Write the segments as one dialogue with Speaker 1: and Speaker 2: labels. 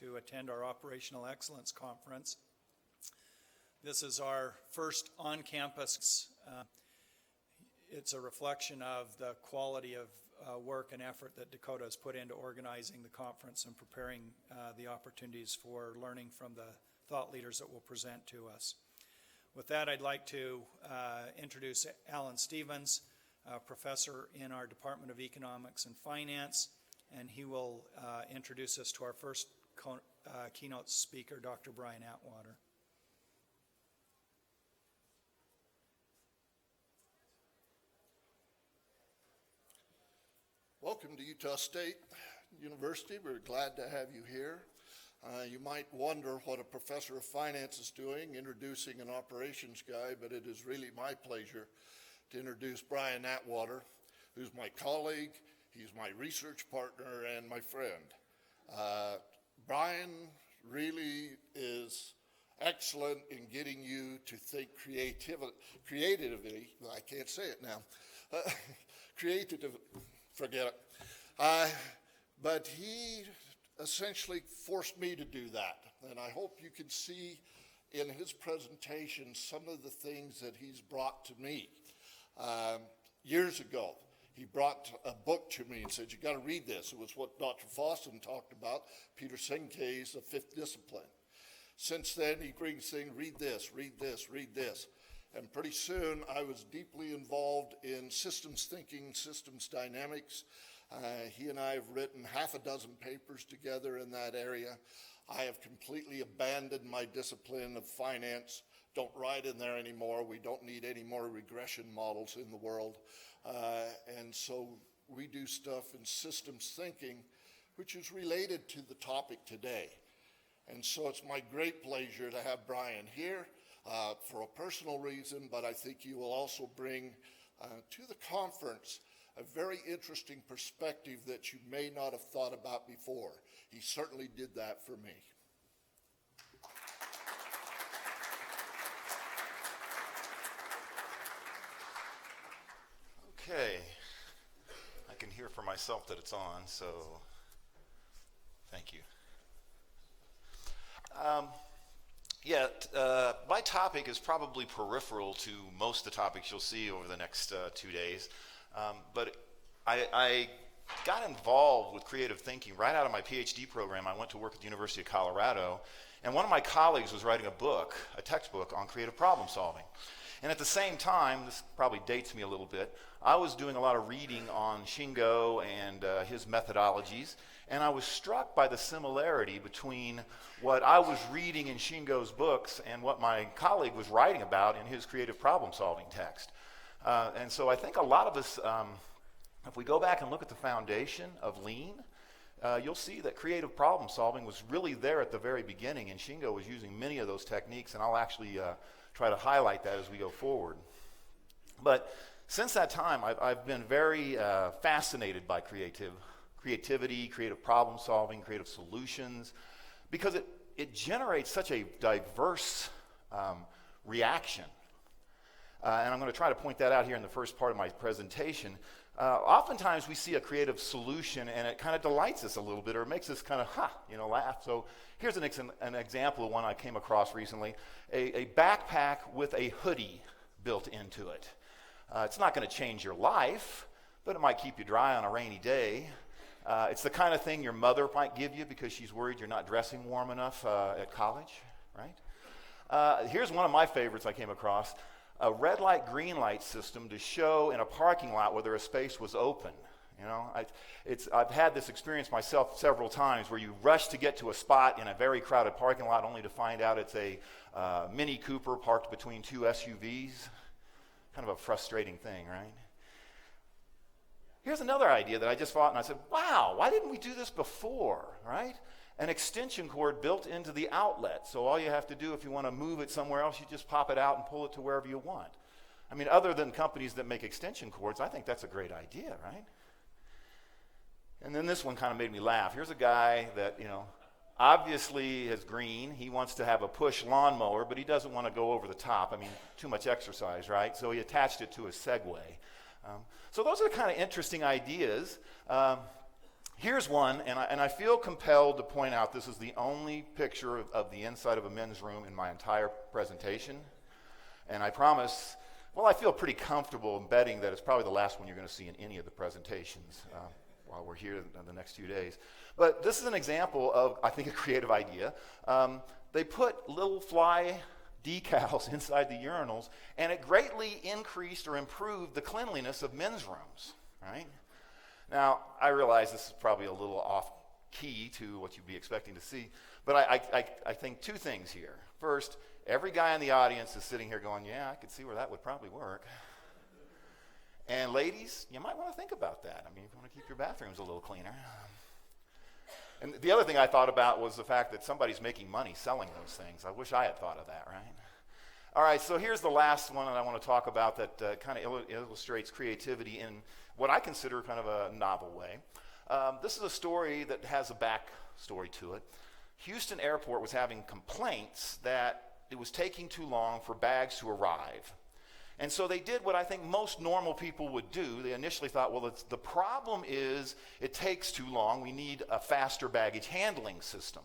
Speaker 1: to attend our Operational Excellence Conference. This is our first on-campus. It's a reflection of the quality of work and effort that Dakota has put into organizing the conference and preparing the opportunities for learning from the thought leaders that will present to us. With that, I'd like to introduce Alan Stevens, professor in our Department of Economics and Finance, and he will introduce us to our first keynote speaker, Dr. Brian Atwater.
Speaker 2: Welcome to Utah State University. We're glad to have you here. You might wonder what a professor of finance is doing, introducing an operations guy, but it is really my pleasure to introduce Brian Atwater, who's my colleague, he's my research partner, and my friend. Brian really is excellent in getting you to think creatively. I can't say it now. Forget it. But he essentially forced me to do that. And I hope you can see in his presentation some of the things that he's brought to me. Years ago, he brought a book to me and said, you got to read this. It was what Dr. Fawson talked about, Peter Sinkay's The Fifth Discipline. Since then, he brings things, read this, read this, read this. And pretty soon, I was deeply involved in systems thinking, systems dynamics. He and I have written half a dozen papers together in that area. I have completely abandoned my discipline of finance. Don't write in there anymore. We don't need any more regression models in the world. And so we do stuff in systems thinking, which is related to the topic today. And so it's my great pleasure to have Brian here for a personal reason, but I think you will also bring to the conference a very interesting perspective that you may not have thought about before. He certainly did that for me.
Speaker 3: Okay, I can hear for myself that it's on, so thank you. My topic is probably peripheral to most of the topics you'll see over the next 2 days, but I got involved with creative thinking right out of my PhD program. I went to work at the University of Colorado, and one of my colleagues was writing a textbook on creative problem solving. And at the same time, this probably dates me a little bit, I was doing a lot of reading on Shingo and his methodologies, and I was struck by the similarity between what I was reading in Shingo's books and what my colleague was writing about in his creative problem-solving text. And so I think a lot of us, if we go back and look at the foundation of Lean, you'll see that creative problem-solving was really there at the very beginning, and Shingo was using many of those techniques, and I'll actually try to highlight that as we go forward. But since that time, I've been very fascinated by creativity, creative problem solving, creative solutions, because it generates such a diverse reaction. And I'm going to try to point that out here in the first part of my presentation. Oftentimes we see a creative solution and it kind of delights us a little bit, or it makes us kind of laugh. So here's an example of one I came across recently, a backpack with a hoodie built into it. It's not going to change your life, but it might keep you dry on a rainy day. It's the kind of thing your mother might give you because she's worried you're not dressing warm enough at college, right? Here's one of my favorites I came across. A red light, green light system to show in a parking lot whether a space was open. You know, I've had this experience myself several times where you rush to get to a spot in a very crowded parking lot only to find out it's a Mini Cooper parked between two SUVs. Kind of a frustrating thing, right? Here's another idea that I just thought, and I said, wow, why didn't we do this before, right? An extension cord built into the outlet. So all you have to do if you want to move it somewhere else, you just pop it out and pull it to wherever you want. I mean, other than companies that make extension cords, I think that's a great idea, right? And then this one kind of made me laugh. Here's a guy that, obviously is green. He wants to have a push lawnmower, but he doesn't want to go over the top. I mean, too much exercise, right? So he attached it to a Segway. So those are the kind of interesting ideas. Here's one, and I feel compelled to point out this is the only picture of the inside of a men's room in my entire presentation. And I promise, well, I feel pretty comfortable in betting that it's probably the last one you're going to see in any of the presentations while we're here in the next few days. But this is an example of, I think, a creative idea. They put little fly decals inside the urinals, and it greatly increased or improved the cleanliness of men's rooms, right? Now, I realize this is probably a little off key to what you'd be expecting to see, but I think two things here. First, every guy in the audience is sitting here going, yeah, I could see where that would probably work. And ladies, you might want to think about that. I mean, you want to keep your bathrooms a little cleaner. And the other thing I thought about was the fact that somebody's making money selling those things. I wish I had thought of that, right? All right, so here's the last one that I want to talk about that kind of illustrates creativity in what I consider kind of a novel way. This is a story that has a back story to it. Houston Airport was having complaints that it was taking too long for bags to arrive. And so they did what I think most normal people would do. They initially thought, well, the problem is it takes too long. We need a faster baggage handling system.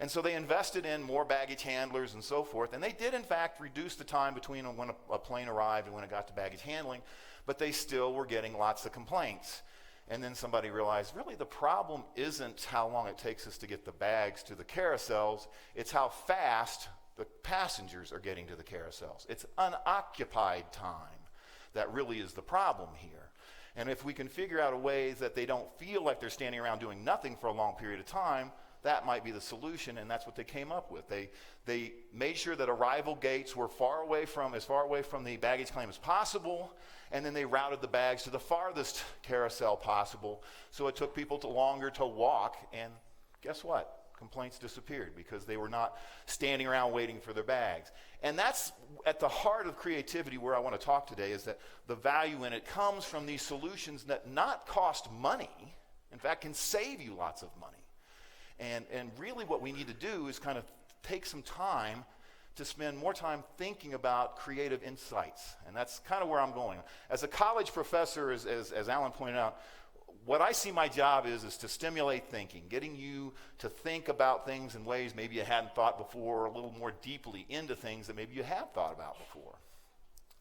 Speaker 3: And so they invested in more baggage handlers and so forth. And they did, in fact, reduce the time between when a plane arrived and when it got to baggage handling. But they still were getting lots of complaints. And then somebody realized, really, the problem isn't how long it takes us to get the bags to the carousels. It's how fast the passengers are getting to the carousels. It's unoccupied time that really is the problem here. And if we can figure out a way that they don't feel like they're standing around doing nothing for a long period of time, that might be the solution, and that's what they came up with. They made sure that arrival gates were as far away from the baggage claim as possible, and then they routed the bags to the farthest carousel possible, so it took people longer to walk, and guess what? Complaints disappeared because they were not standing around waiting for their bags. And that's at the heart of creativity where I want to talk today, is that the value in it comes from these solutions that not cost money, in fact, can save you lots of money. And really what we need to do is kind of take some time to spend more time thinking about creative insights. And that's kind of where I'm going. As a college professor, as Alan pointed out, what I see my job is to stimulate thinking, getting you to think about things in ways maybe you hadn't thought before, or a little more deeply into things that maybe you have thought about before.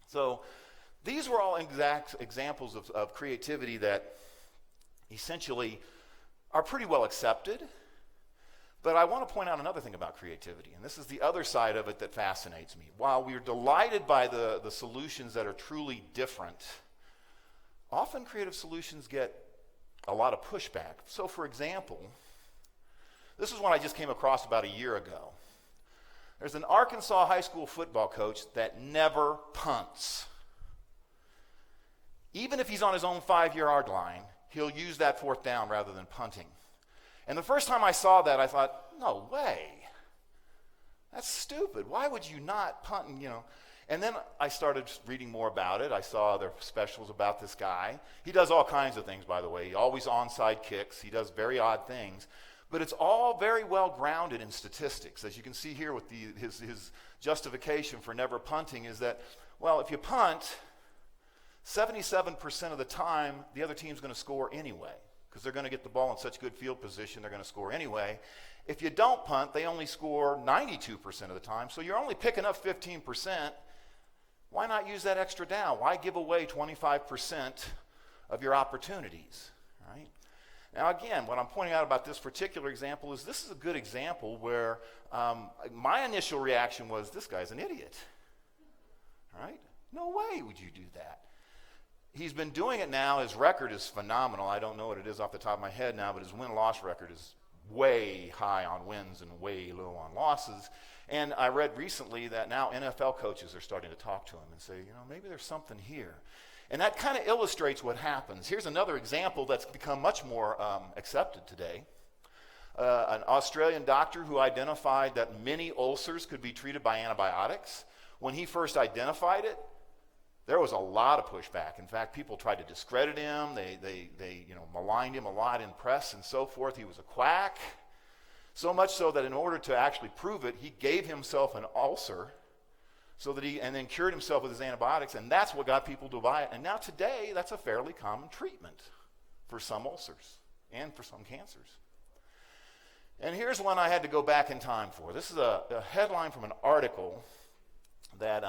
Speaker 3: So these were all exact examples of creativity that essentially are pretty well accepted. But I want to point out another thing about creativity, and this is the other side of it that fascinates me. While we're delighted by the solutions that are truly different, often creative solutions get a lot of pushback. So for example, this is one I just came across about a year ago. There's an Arkansas high school football coach that never punts. Even if he's on his own 5-yard line, he'll use that fourth down rather than punting. And the first time I saw that, I thought, no way. That's stupid. Why would you not punt? And then I started reading more about it. I saw their specials about this guy. He does all kinds of things, by the way. He always onside kicks. He does very odd things. But it's all very well grounded in statistics. As you can see here with his justification for never punting is that, well, if you punt, 77% of the time, the other team's going to score anyway, because they're going to get the ball in such good field position, they're going to score anyway. If you don't punt, they only score 92% of the time, so you're only picking up 15%. Why not use that extra down? Why give away 25% of your opportunities, right? Now again, what I'm pointing out about this particular example is this is a good example where my initial reaction was, this guy's an idiot, right? No way would you do that. He's been doing it now. His record is phenomenal. I don't know what it is off the top of my head now, but his win-loss record is way high on wins and way low on losses. And I read recently that now NFL coaches are starting to talk to him and say, maybe there's something here. And that kind of illustrates what happens. Here's another example that's become much more accepted today. An Australian doctor who identified that many ulcers could be treated by antibiotics. When he first identified it, there was a lot of pushback. In fact, people tried to discredit him. They maligned him a lot in press and so forth. He was a quack. So much so that in order to actually prove it, he gave himself an ulcer and then cured himself with his antibiotics, and that's what got people to buy it. And now today, that's a fairly common treatment for some ulcers. and for some cancers. And here's one I had to go back in time for. This is a headline from an article that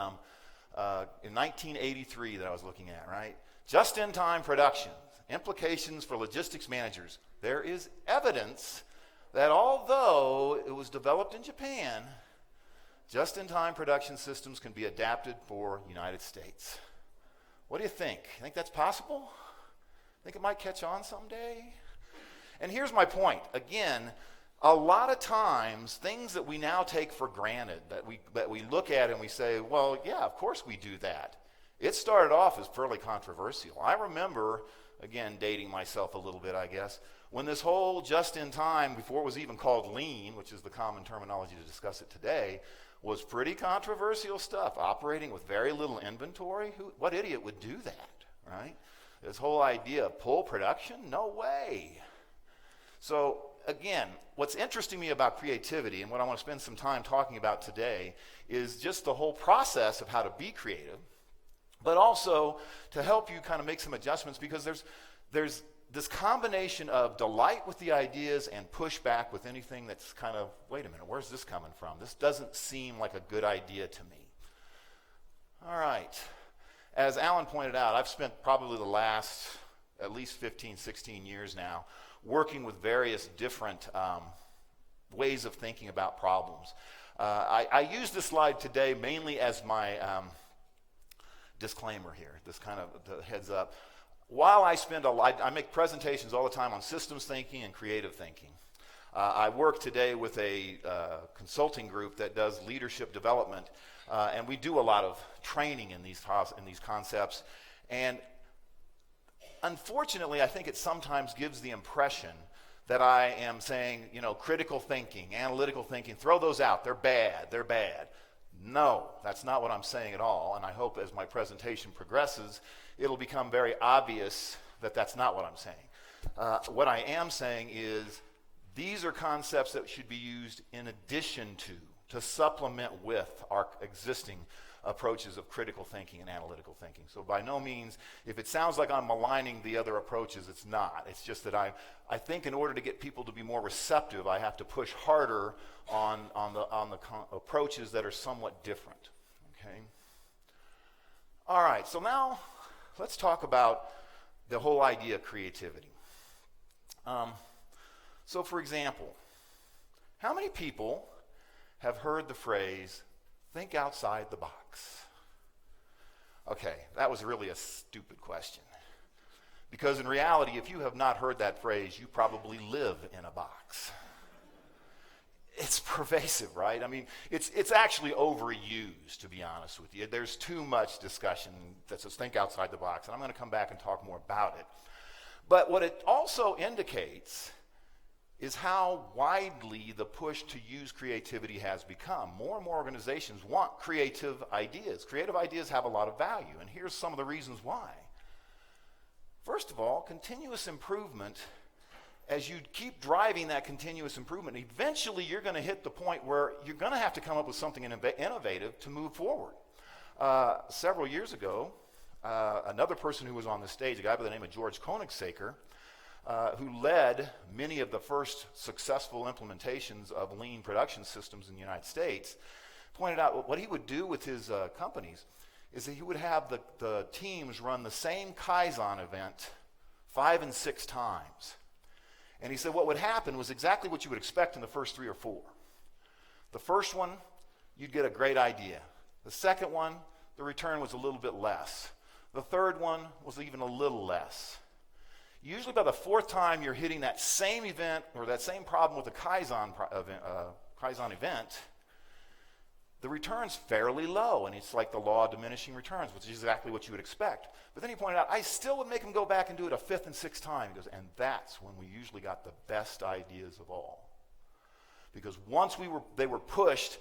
Speaker 3: in 1983 that I was looking at, right? Just-in-time production, implications for logistics managers. There is evidence that although it was developed in Japan, just-in-time production systems can be adapted for United States. What do you think? You think that's possible? Think it might catch on someday? And here's my point. Again, a lot of times, things that we now take for granted, that we look at and we say, well, yeah, of course we do that. It started off as fairly controversial. I remember, again, dating myself a little bit, I guess, when this whole just-in-time, before it was even called lean, which is the common terminology to discuss it today, was pretty controversial stuff, operating with very little inventory. What idiot would do that, right? This whole idea of pull production? No way. So, again, what's interesting me about creativity and what I want to spend some time talking about today is just the whole process of how to be creative, but also to help you kind of make some adjustments, because there's this combination of delight with the ideas and pushback with anything that's kind of, wait a minute, where's this coming from? This doesn't seem like a good idea to me. All right. As Alan pointed out, I've spent probably the last at least 15, 16 years now working with various different ways of thinking about problems. I use this slide today mainly as my disclaimer here, this kind of the heads up. While I make presentations all the time on systems thinking and creative thinking. I work today with a consulting group that does leadership development, and we do a lot of training in these concepts. And unfortunately, I think it sometimes gives the impression that I am saying, critical thinking, analytical thinking, throw those out, they're bad. No, that's not what I'm saying at all, and I hope as my presentation progresses, it'll become very obvious that that's not what I'm saying. What I am saying is these are concepts that should be used in addition to supplement with our existing approaches of critical thinking and analytical thinking. So by no means, if it sounds like I'm maligning the other approaches, it's not. It's just that I think in order to get people to be more receptive, I have to push harder on the approaches that are somewhat different. Okay. All right. So now let's talk about the whole idea of creativity. So for example, how many people have heard the phrase, think outside the box? Okay, that was really a stupid question. Because in reality, if you have not heard that phrase, you probably live in a box. It's pervasive, right? I mean, it's actually overused, to be honest with you. There's too much discussion that says think outside the box, and I'm going to come back and talk more about it. But what it also indicates is how widely the push to use creativity has become. More and more organizations want creative ideas. Creative ideas have a lot of value, and here's some of the reasons why. First of all, continuous improvement. As you keep driving that continuous improvement, eventually you're going to hit the point where you're going to have to come up with something innovative to move forward. Several years ago, another person who was on the stage, a guy by the name of George Koenigsegger, who led many of the first successful implementations of lean production systems in the United States, pointed out what he would do with his companies is that he would have the teams run the same Kaizen event 5 and 6 times. And he said what would happen was exactly what you would expect in the first 3 or 4. The first one, you'd get a great idea. The second one, the return was a little bit less. The third one was even a little less. Usually by the 4th time you're hitting that same event or that same problem with the Kaizen event, the return's fairly low, and it's like the law of diminishing returns, which is exactly what you would expect. But then he pointed out, I still would make them go back and do it a 5th and 6th time. He goes, and that's when we usually got the best ideas of all. Because once they were pushed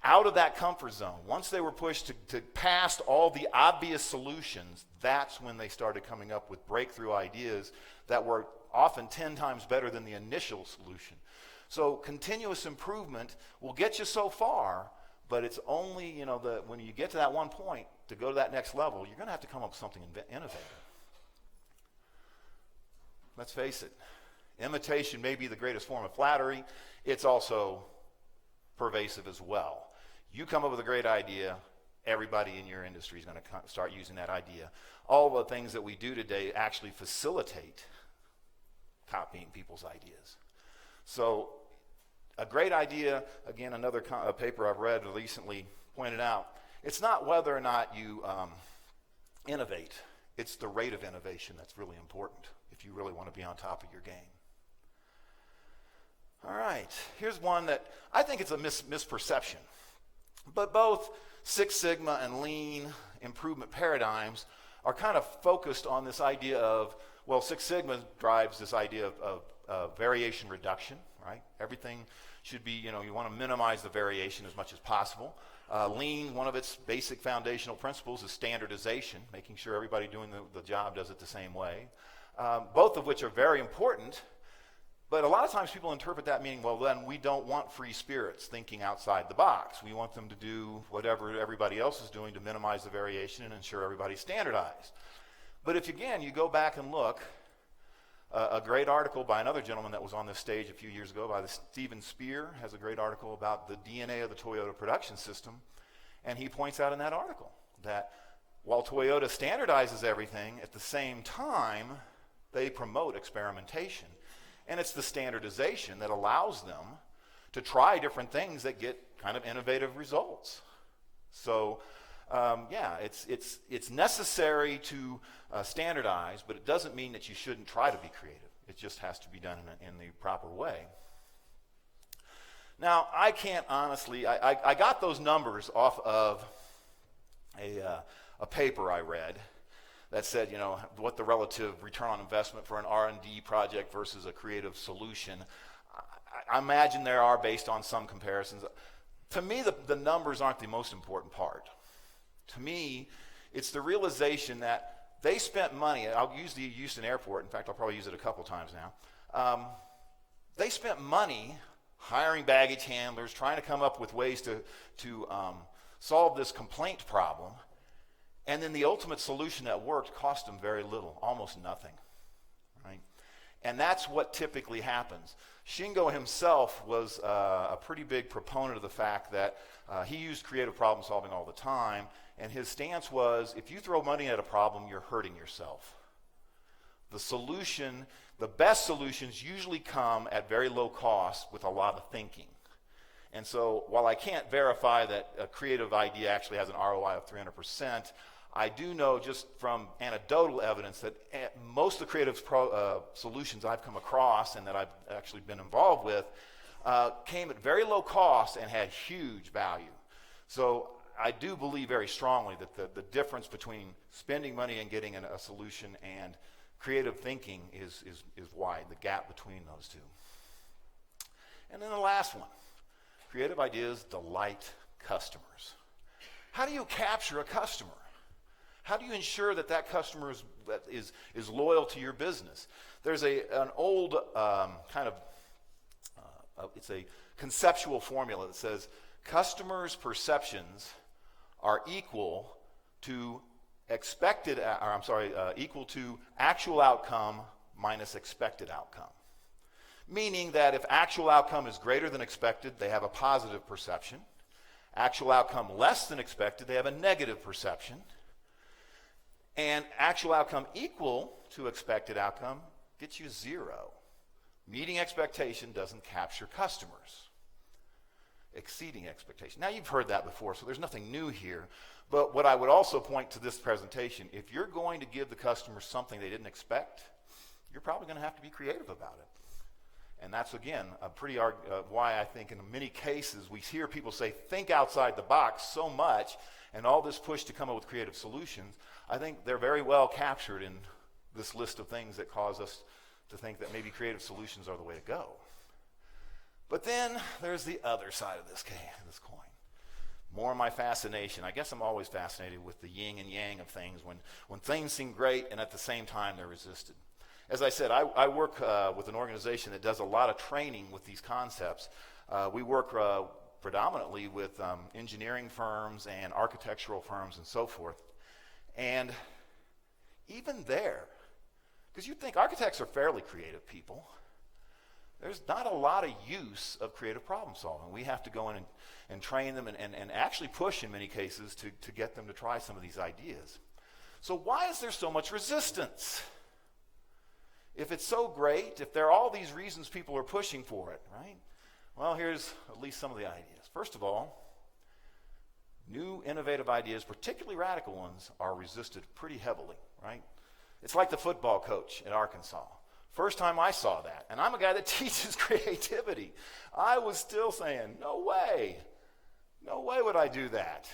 Speaker 3: out of that comfort zone, once they were pushed to past all the obvious solutions, that's when they started coming up with breakthrough ideas that were often 10 times better than the initial solution. So continuous improvement will get you so far, but it's only, when you get to that one point, to go to that next level, you're going to have to come up with something innovative. Let's face it, Imitation may be the greatest form of flattery. It's also pervasive as well. You come up with a great idea, everybody in your industry is going to start using that idea. All the things that we do today actually facilitate copying people's ideas. So a great idea, again, another paper I've read recently pointed out, it's not whether or not you innovate. It's the rate of innovation that's really important if you really want to be on top of your game. All right, here's one that I think it's a misperception. But both Six Sigma and Lean improvement paradigms are kind of focused on this idea of, well, Six Sigma drives this idea of variation reduction, right? Everything should be, you want to minimize the variation as much as possible. Lean, one of its basic foundational principles is standardization, making sure everybody doing the job does it the same way. Both of which are very important, but a lot of times people interpret that meaning, well, then we don't want free spirits thinking outside the box. We want them to do whatever everybody else is doing to minimize the variation and ensure everybody's standardized. But if, again, you go back and look, a great article by another gentleman that was on this stage a few years ago, by Stephen Spear, has a great article about the DNA of the Toyota production system. And he points out in that article that while Toyota standardizes everything, at the same time, they promote experimentation. And it's the standardization that allows them to try different things that get kind of innovative results. So, it's necessary to standardize, but it doesn't mean that you shouldn't try to be creative. It just has to be done in the proper way. Now, I can't honestly, I got those numbers off of a paper I read that said, what the relative return on investment for an R&D project versus a creative solution. I imagine there are based on some comparisons. To me, the numbers aren't the most important part. To me, it's the realization that they spent money. I'll use the Houston airport. In fact, I'll probably use it a couple times now. They spent money hiring baggage handlers, trying to come up with ways to solve this complaint problem. And then the ultimate solution that worked cost them very little, almost nothing. Right? And that's what typically happens. Shingo himself was a pretty big proponent of the fact that he used creative problem solving all the time. And his stance was, if you throw money at a problem, you're hurting yourself. The best solutions usually come at very low cost with a lot of thinking. And so while I can't verify that a creative idea actually has an ROI of 300%, I do know just from anecdotal evidence that most of the creative solutions I've come across and that I've actually been involved with came at very low cost and had huge value. So I do believe very strongly that the difference between spending money and getting a solution and creative thinking is wide, the gap between those two. And then the last one, creative ideas delight customers. How do you capture a customer? How do you ensure that customer is loyal to your business? There's an old it's a conceptual formula that says customers' perceptions are equal to equal to actual outcome minus expected outcome. Meaning that if actual outcome is greater than expected, they have a positive perception. Actual outcome less than expected, they have a negative perception. And actual outcome equal to expected outcome gets you 0. Meeting expectation doesn't capture customers. Exceeding expectation. Now you've heard that before, so there's nothing new here. But what I would also point to this presentation, if you're going to give the customer something they didn't expect, you're probably going to have to be creative about it. And that's, again, a pretty why I think in many cases we hear people say, think outside the box so much, and all this push to come up with creative solutions. I think they're very well captured in this list of things that cause us to think that maybe creative solutions are the way to go. But then there's the other side of this coin. More of my fascination. I guess I'm always fascinated with the yin and yang of things when things seem great and at the same time they're resisted. As I said, I work with an organization that does a lot of training with these concepts. We work predominantly with engineering firms and architectural firms and so forth. And even there, because you'd think architects are fairly creative people, there's not a lot of use of creative problem solving. We have to go in and train them and actually push in many cases to get them to try some of these ideas. So why is there so much resistance? If it's so great, if there are all these reasons people are pushing for it, right? Well, here's at least some of the ideas. First of all, new innovative ideas, particularly radical ones, are resisted pretty heavily, right? It's like the football coach at Arkansas. First time I saw that, and I'm a guy that teaches creativity, I was still saying, no way would I do that.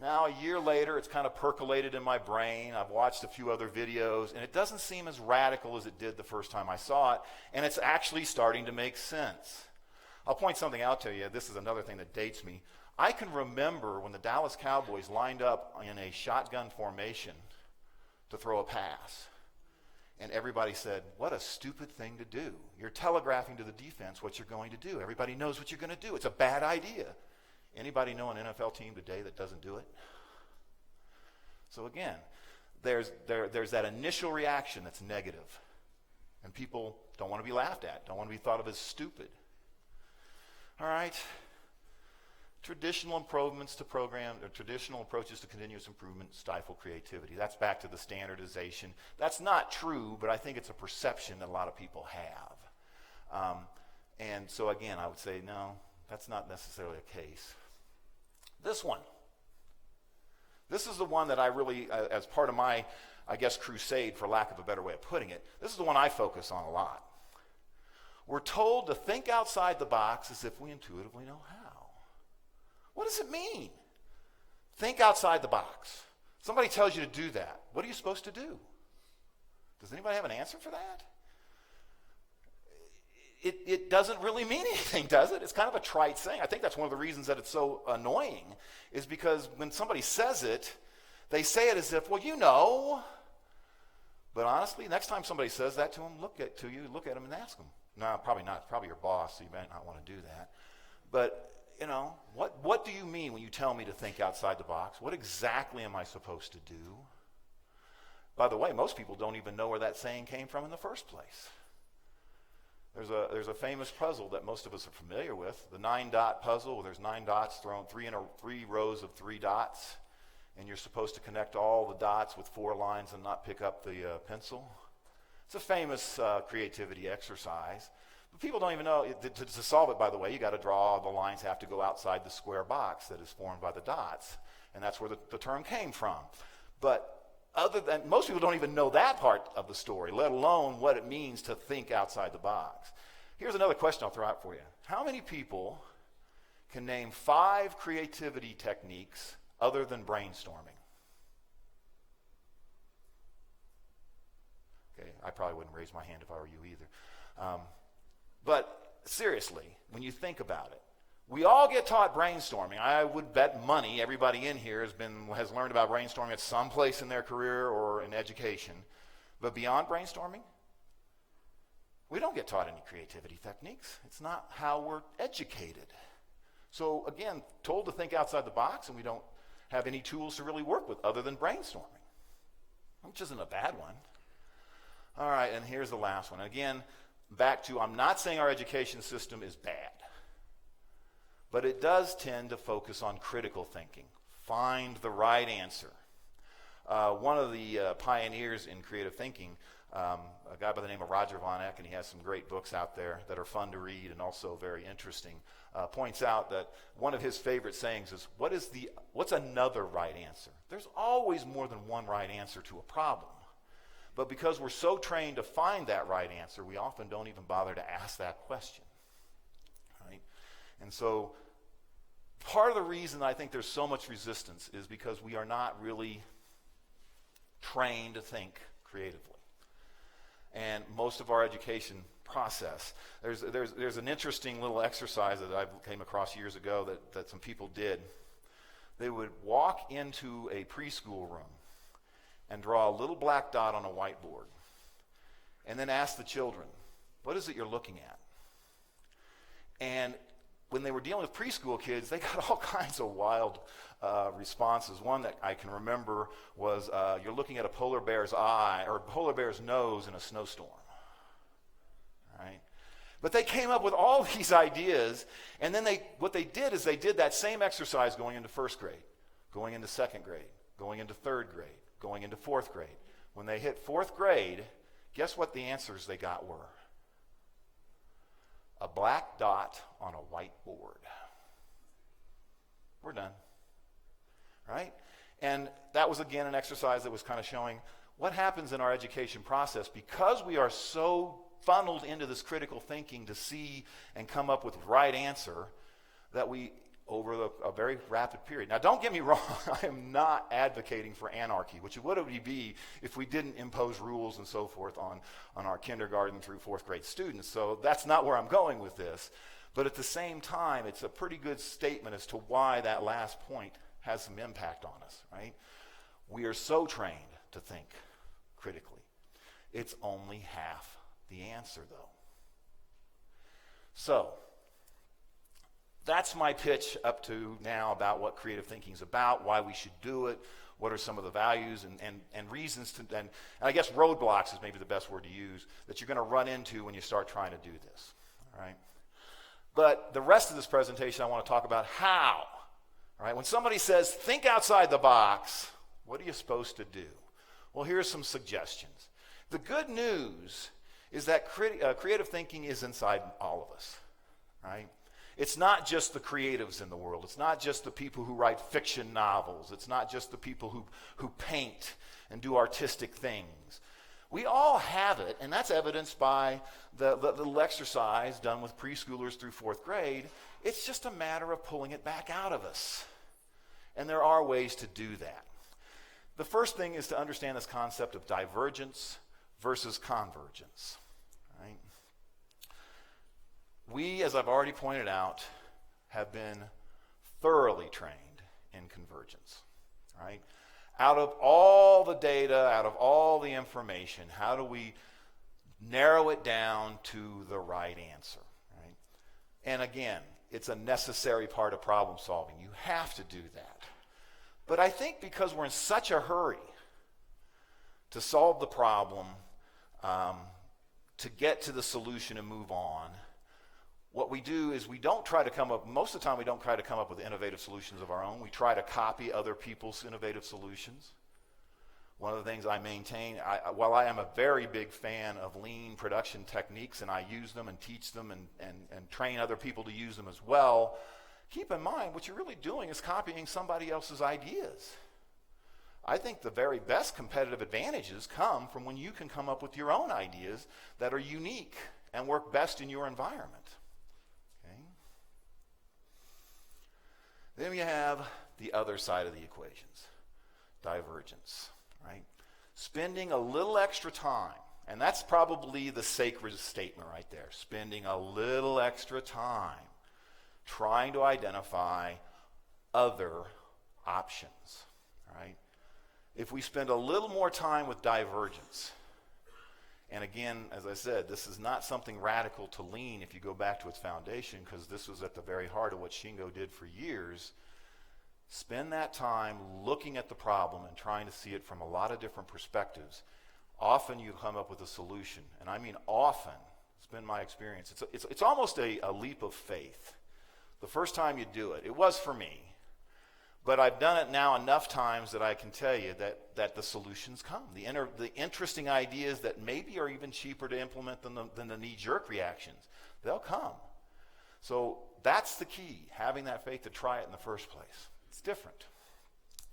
Speaker 3: Now, a year later, it's kind of percolated in my brain. I've watched a few other videos, and it doesn't seem as radical as it did the first time I saw it, and it's actually starting to make sense. I'll point something out to you. This is another thing that dates me. I can remember when the Dallas Cowboys lined up in a shotgun formation to throw a pass. And everybody said, what a stupid thing to do. You're telegraphing to the defense what you're going to do. Everybody knows what you're going to do. It's a bad idea. Anybody know an NFL team today that doesn't do it? So again, there's that initial reaction that's negative. And people don't want to be laughed at, don't want to be thought of as stupid. All right. Traditional improvements to program, or traditional approaches to continuous improvement stifle creativity. That's back to the standardization. That's not true, but I think it's a perception that a lot of people have. And so again, I would say, no, that's not necessarily a case. This one. This is the one that I really, as part of my, I guess, crusade, for lack of a better way of putting it, this is the one I focus on a lot. We're told to think outside the box as if we intuitively know how. What does it mean? Think outside the box. Somebody tells you to do that. What are you supposed to do? Does anybody have an answer for that? It doesn't really mean anything, does it? It's kind of a trite saying. I think that's one of the reasons that it's so annoying, is because when somebody says it, they say it as if, well, you know. But honestly, next time somebody says that to them, look at them and ask them. No, probably not. Probably your boss, so you might not want to do that. But you know, what do you mean when you tell me to think outside the box? What exactly am I supposed to do? By the way, most people don't even know where that saying came from in the first place. There's a famous puzzle that most of us are familiar with, the 9-dot puzzle, where there's 9 dots thrown, three rows of 3 dots, and you're supposed to connect all the dots with 4 lines and not pick up the pencil. It's a famous creativity exercise. But people don't even know, to solve it, by the way, you got to draw, the lines have to go outside the square box that is formed by the dots. And that's where the term came from. But most people don't even know that part of the story, let alone what it means to think outside the box. Here's another question I'll throw out for you. How many people can name 5 creativity techniques other than brainstorming? Okay, I probably wouldn't raise my hand if I were you either. But seriously, when you think about it, we all get taught brainstorming. I would bet money everybody in here has learned about brainstorming at some place in their career or in education. But beyond brainstorming, we don't get taught any creativity techniques. It's not how we're educated. So again, told to think outside the box, and we don't have any tools to really work with other than brainstorming, which isn't a bad one. All right, and here's the last one. Again, back to, I'm not saying our education system is bad, but it does tend to focus on critical thinking. Find the right answer. One of the pioneers in creative thinking, a guy by the name of Roger Von Eck, and he has some great books out there that are fun to read and also very interesting, points out that one of his favorite sayings is, what's another right answer? There's always more than one right answer to a problem. But because we're so trained to find that right answer, we often don't even bother to ask that question. Right? And so part of the reason I think there's so much resistance is because we are not really trained to think creatively. And most of our education process, there's an interesting little exercise that I came across years ago that some people did. They would walk into a preschool room and draw a little black dot on a whiteboard, and then ask the children, what is it you're looking at? And when they were dealing with preschool kids, they got all kinds of wild responses. One that I can remember was, you're looking at a polar bear's eye, or a polar bear's nose in a snowstorm. Right? But they came up with all these ideas, and then what they did is they did that same exercise going into first grade, going into second grade, going into third grade, going into fourth grade. When they hit fourth grade, guess what the answers they got were? A black dot on a white board. We're done, right? And that was, again, an exercise that was kind of showing what happens in our education process because we are so funneled into this critical thinking to see and come up with the right answer that we, over a very rapid period. Now, don't get me wrong, I am not advocating for anarchy, which would it be if we didn't impose rules and so forth on our kindergarten through fourth grade students. So that's not where I'm going with this. But at the same time, it's a pretty good statement as to why that last point has some impact on us, right? We are so trained to think critically. It's only half the answer, though. So, that's my pitch up to now about what creative thinking is about, why we should do it, what are some of the values and reasons to, and I guess roadblocks is maybe the best word to use, that you're going to run into when you start trying to do this, all right? But the rest of this presentation, I want to talk about how, all right? When somebody says, think outside the box, what are you supposed to do? Well, here's some suggestions. The good news is that creative thinking is inside all of us, right? It's not just the creatives in the world. It's not just the people who write fiction novels. It's not just the people who paint and do artistic things. We all have it, and that's evidenced by the little exercise done with preschoolers through fourth grade. It's just a matter of pulling it back out of us. And there are ways to do that. The first thing is to understand this concept of divergence versus convergence. Right? We, as I've already pointed out, have been thoroughly trained in convergence. Right? Out of all the data, out of all the information, how do we narrow it down to the right answer? Right? And again, it's a necessary part of problem solving. You have to do that. But I think because we're in such a hurry to solve the problem, to get to the solution and move on, what we do is we don't try to come up, most of the time we don't try to come up with innovative solutions of our own. We try to copy other people's innovative solutions. One of the things I maintain, while I am a very big fan of lean production techniques and I use them and teach them and train other people to use them as well, keep in mind what you're really doing is copying somebody else's ideas. I think the very best competitive advantages come from when you can come up with your own ideas that are unique and work best in your environment. Okay? Then we have the other side of the equations, divergence, right? Spending a little extra time, and that's probably the sacred statement right there, spending a little extra time trying to identify other options, right? If we spend a little more time with divergence, and again, as I said, this is not something radical to lean if you go back to its foundation, because this was at the very heart of what Shingo did for years. Spend that time looking at the problem and trying to see it from a lot of different perspectives. Often you come up with a solution, and I mean often. It's been my experience. It's almost a leap of faith. The first time you do it, it was for me, but I've done it now enough times that I can tell you that the solutions come. The interesting ideas that maybe are even cheaper to implement than the knee-jerk reactions, they'll come. So that's the key, having that faith to try it in the first place. It's different.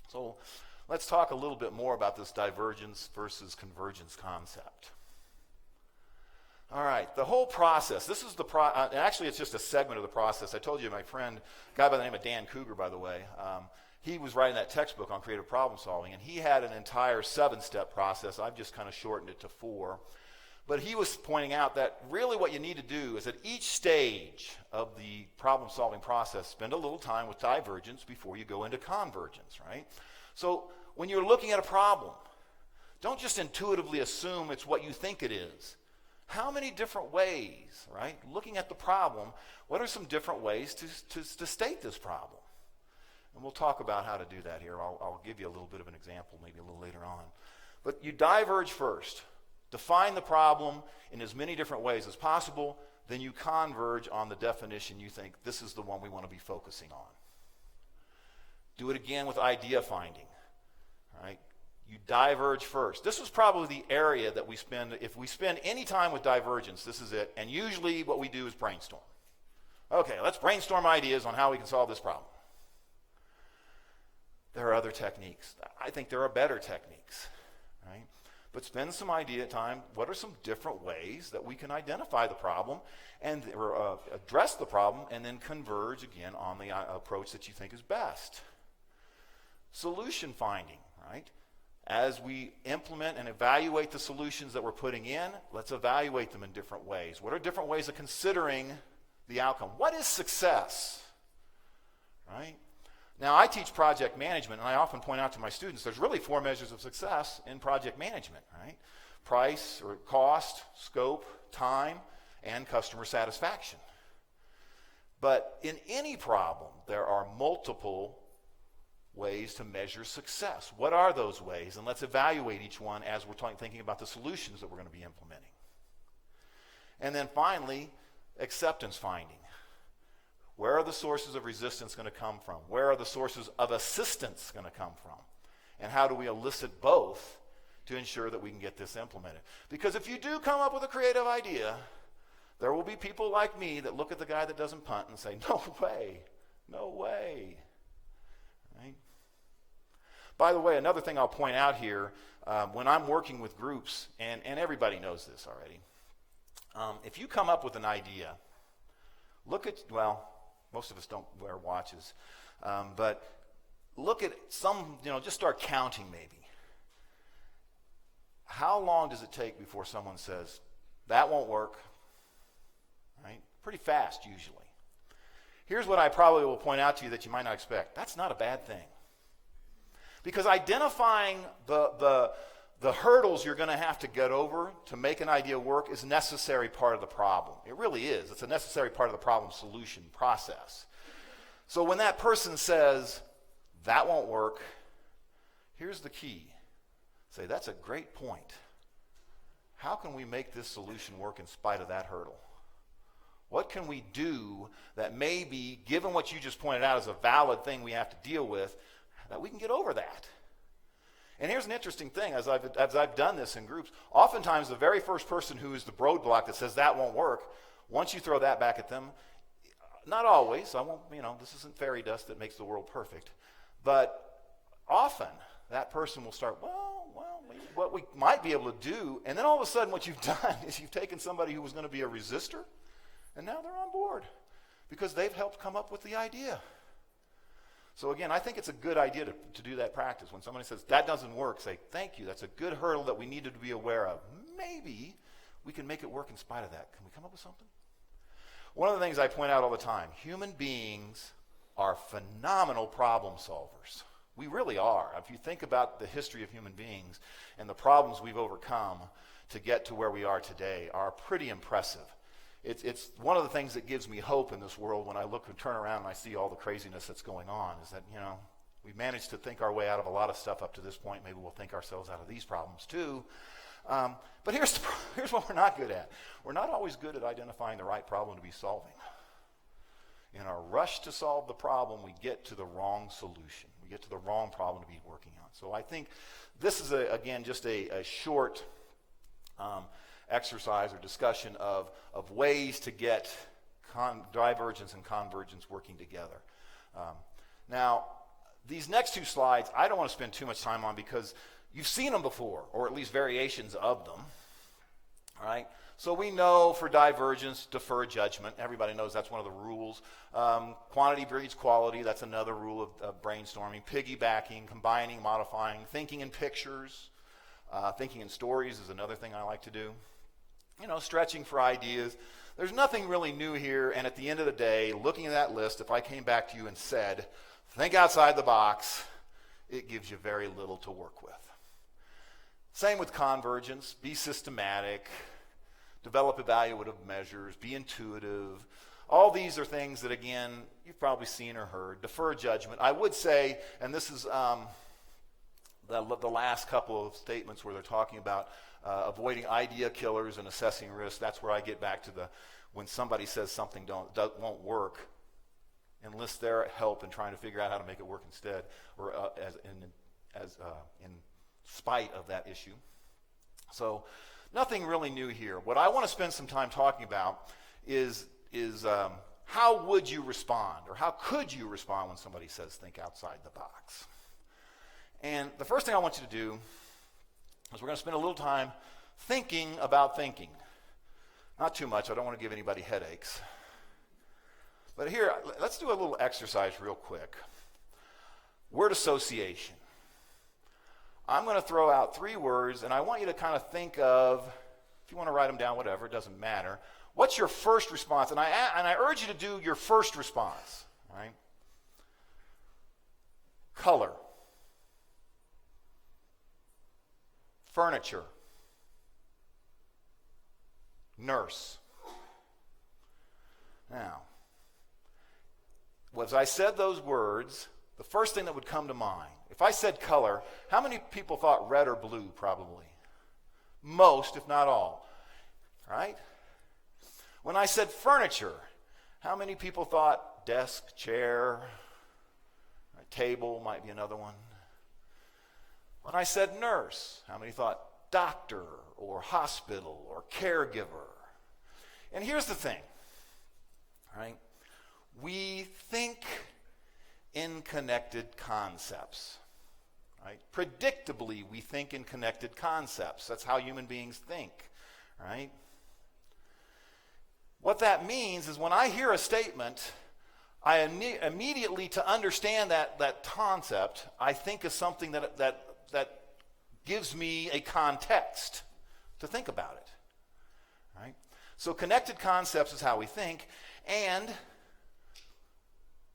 Speaker 3: So let's talk a little bit more about this divergence versus convergence concept. All right, the whole process, this is actually it's just a segment of the process. I told you my friend, a guy by the name of Dan Cougar, by the way, he was writing that textbook on creative problem solving, and he had an entire 7-step process. I've just kind of shortened it to 4. But he was pointing out that really what you need to do is at each stage of the problem solving process, spend a little time with divergence before you go into convergence, right? So when you're looking at a problem, don't just intuitively assume it's what you think it is. How many different ways, right? Looking at the problem, what are some different ways to state this problem? And we'll talk about how to do that here. I'll give you a little bit of an example maybe a little later on. But you diverge first. Define the problem in as many different ways as possible, then you converge on the definition you think this is the one we want to be focusing on. Do it again with idea finding. All right? You diverge first. This is probably the area that we spend, if we spend any time with divergence, this is it. And usually what we do is brainstorm. Okay, let's brainstorm ideas on how we can solve this problem. There are other techniques. I think there are better techniques, right? But spend some idea time. What are some different ways that we can identify the problem and address the problem, and then converge again on the approach that you think is best? Solution finding, right? As we implement and evaluate the solutions that we're putting in, let's evaluate them in different ways. What are different ways of considering the outcome? What is success, right? Now, I teach project management, and I often point out to my students, there's really 4 measures of success in project management, right? Price or cost, scope, time, and customer satisfaction. But in any problem, there are multiple ways to measure success. What are those ways? And let's evaluate each one as we're thinking about the solutions that we're going to be implementing. And then finally, acceptance finding. Where are the sources of resistance going to come from? Where are the sources of assistance going to come from? And how do we elicit both to ensure that we can get this implemented? Because if you do come up with a creative idea, there will be people like me that look at the guy that doesn't punt and say, no way, no way. Right? By the way, another thing I'll point out here, when I'm working with groups, and everybody knows this already, if you come up with an idea, look at, well, most of us don't wear watches, but look at some, just start counting maybe. How long does it take before someone says, that won't work? Right? Pretty fast usually. Here's what I probably will point out to you that you might not expect. That's not a bad thing. Because identifying the hurdles you're going to have to get over to make an idea work is a necessary part of the problem. It really is. It's a necessary part of the problem solution process. So when that person says, that won't work, here's the key. Say, that's a great point. How can we make this solution work in spite of that hurdle? What can we do that maybe, given what you just pointed out as a valid thing we have to deal with, that we can get over that? And here's an interesting thing, as I've done this in groups, oftentimes the very first person who is the roadblock that says that won't work, once you throw that back at them, not always, this isn't fairy dust that makes the world perfect, but often that person will start, what we might be able to do, and then all of a sudden what you've done is you've taken somebody who was going to be a resistor, and now they're on board because they've helped come up with the idea. So again, I think it's a good idea to do that practice. When somebody says, that doesn't work, say, thank you, that's a good hurdle that we needed to be aware of. Maybe we can make it work in spite of that. Can we come up with something? One of the things I point out all the time, human beings are phenomenal problem solvers. We really are. If you think about the history of human beings and the problems we've overcome to get to where we are today are pretty impressive. It's one of the things that gives me hope in this world when I look and turn around and I see all the craziness that's going on, is that, we've managed to think our way out of a lot of stuff up to this point. Maybe we'll think ourselves out of these problems too. But here's what we're not good at. We're not always good at identifying the right problem to be solving. In our rush to solve the problem, we get to the wrong solution. We get to the wrong problem to be working on. So I think this is, again, just a short exercise or discussion of ways to get divergence and convergence working together. Now, these next 2 slides, I don't want to spend too much time on because you've seen them before, or at least variations of them. All right? So we know for divergence, defer judgment. Everybody knows that's one of the rules. Quantity breeds quality. That's another rule of brainstorming. Piggybacking, combining, modifying, thinking in pictures. Thinking in stories is another thing I like to do. Stretching for ideas. There's nothing really new here, and at the end of the day, looking at that list, if I came back to you and said, think outside the box, it gives you very little to work with. Same with convergence. Be systematic. Develop evaluative measures. Be intuitive. All these are things that, again, you've probably seen or heard. Defer judgment. I would say, and this is the last couple of statements where they're talking about avoiding idea killers and assessing risk. That's where I get back to when somebody says something won't work, enlist their help in trying to figure out how to make it work instead, or in spite of that issue. So nothing really new here. What I want to spend some time talking about is how would you respond, or how could you respond when somebody says think outside the box? And the first thing I want you to do is we're going to spend a little time thinking about thinking. Not too much. I don't want to give anybody headaches. But here, let's do a little exercise real quick. Word association. I'm going to throw out 3 words, and I want you to kind of think of, if you want to write them down, whatever, it doesn't matter. What's your first response? And I urge you to do your first response. All right? Color. Furniture. Nurse. Now, as I said those words, the first thing that would come to mind, if I said color, how many people thought red or blue? Probably. Most, if not all. Right? When I said furniture, how many people thought desk, chair, table might be another one? When I said nurse, how many thought doctor or hospital or caregiver? And here's the thing, right? We think in connected concepts, right? Predictably, we think in connected concepts. That's how human beings think, right? What that means is when I hear a statement, I immediately, to understand that concept, I think of something that gives me a context to think about it, right? So connected concepts is how we think, and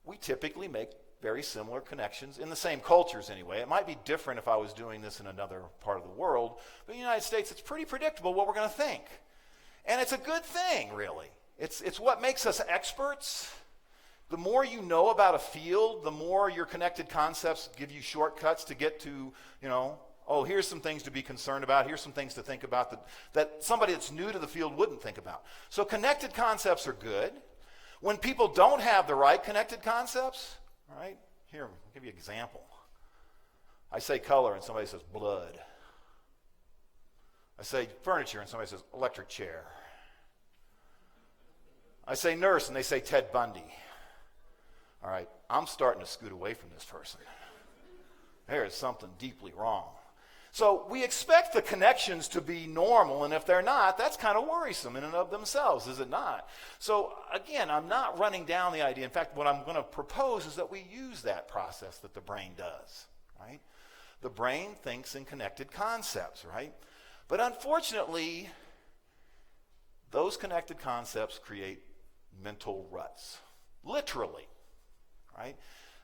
Speaker 3: we typically make very similar connections in the same cultures anyway. It might be different if I was doing this in another part of the world, but in the United States, it's pretty predictable what we're going to think. And it's a good thing, really. It's what makes us experts. The more you know about a field, the more your connected concepts give you shortcuts to get to, oh, here's some things to be concerned about. Here's some things to think about that somebody that's new to the field wouldn't think about. So connected concepts are good. When people don't have the right connected concepts, right? Here, I'll give you an example. I say color and somebody says blood. I say furniture and somebody says electric chair. I say nurse and they say Ted Bundy. All right, I'm starting to scoot away from this person. There is something deeply wrong. So we expect the connections to be normal, and if they're not, that's kind of worrisome in and of themselves, is it not? So again, I'm not running down the idea. In fact, what I'm going to propose is that we use that process that the brain does, right? The brain thinks in connected concepts, right? But unfortunately, those connected concepts create mental ruts, literally, right?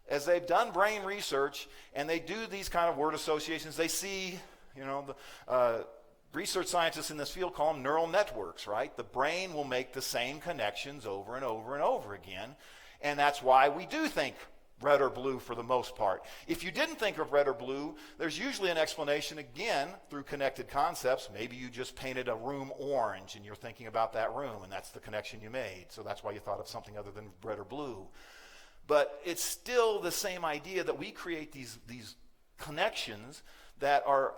Speaker 3: As they've done brain research and they do these kind of word associations, they see, the research scientists in this field call them neural networks, right? The brain will make the same connections over and over and over again, and that's why we do think red or blue for the most part. If you didn't think of red or blue, there's usually an explanation, again, through connected concepts. Maybe you just painted a room orange and you're thinking about that room, and that's the connection you made. So that's why you thought of something other than red or blue. But it's still the same idea that we create these connections that are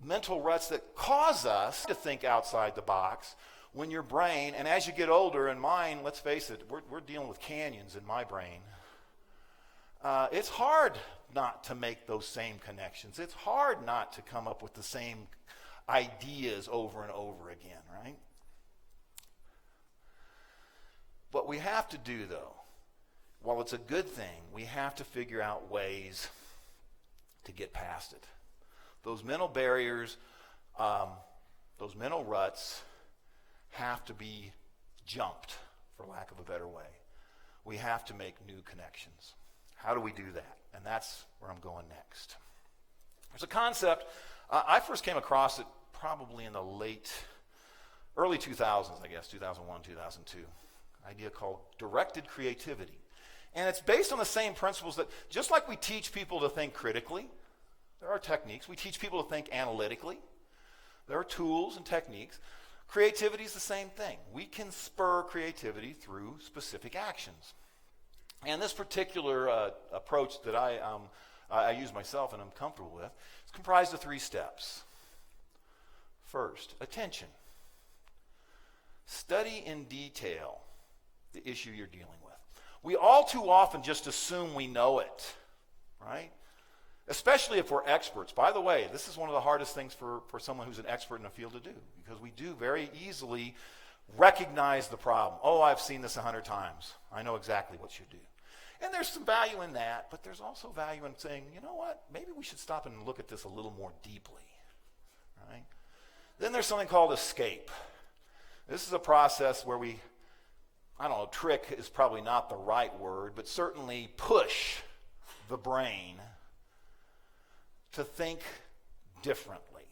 Speaker 3: mental ruts that cause us to think outside the box when your brain, and as you get older, and mine, let's face it, we're dealing with canyons in my brain. It's hard not to make those same connections. It's hard not to come up with the same ideas over and over again, right? What we have to do, though, while it's a good thing, we have to figure out ways to get past it. Those mental barriers, those mental ruts have to be jumped, for lack of a better way. We have to make new connections. How do we do that? And that's where I'm going next. There's a concept, I first came across it probably in the early 2000s, I guess, 2001, 2002. Idea called directed creativity. And it's based on the same principles that, just like we teach people to think critically, there are techniques. We teach people to think analytically. There are tools and techniques. Creativity is the same thing. We can spur creativity through specific actions. And this particular approach that I use myself and I'm comfortable with is comprised of 3 steps. First, attention. Study in detail the issue you're dealing with. We all too often just assume we know it, right? Especially if we're experts. By the way, this is one of the hardest things for someone who's an expert in a field to do, because we do very easily recognize the problem. Oh, I've seen this 100 times. I know exactly what you do. And there's some value in that, but there's also value in saying, you know what, maybe we should stop and look at this a little more deeply, right? Then there's something called escape. This is a process where we, trick is probably not the right word, but certainly push the brain to think differently,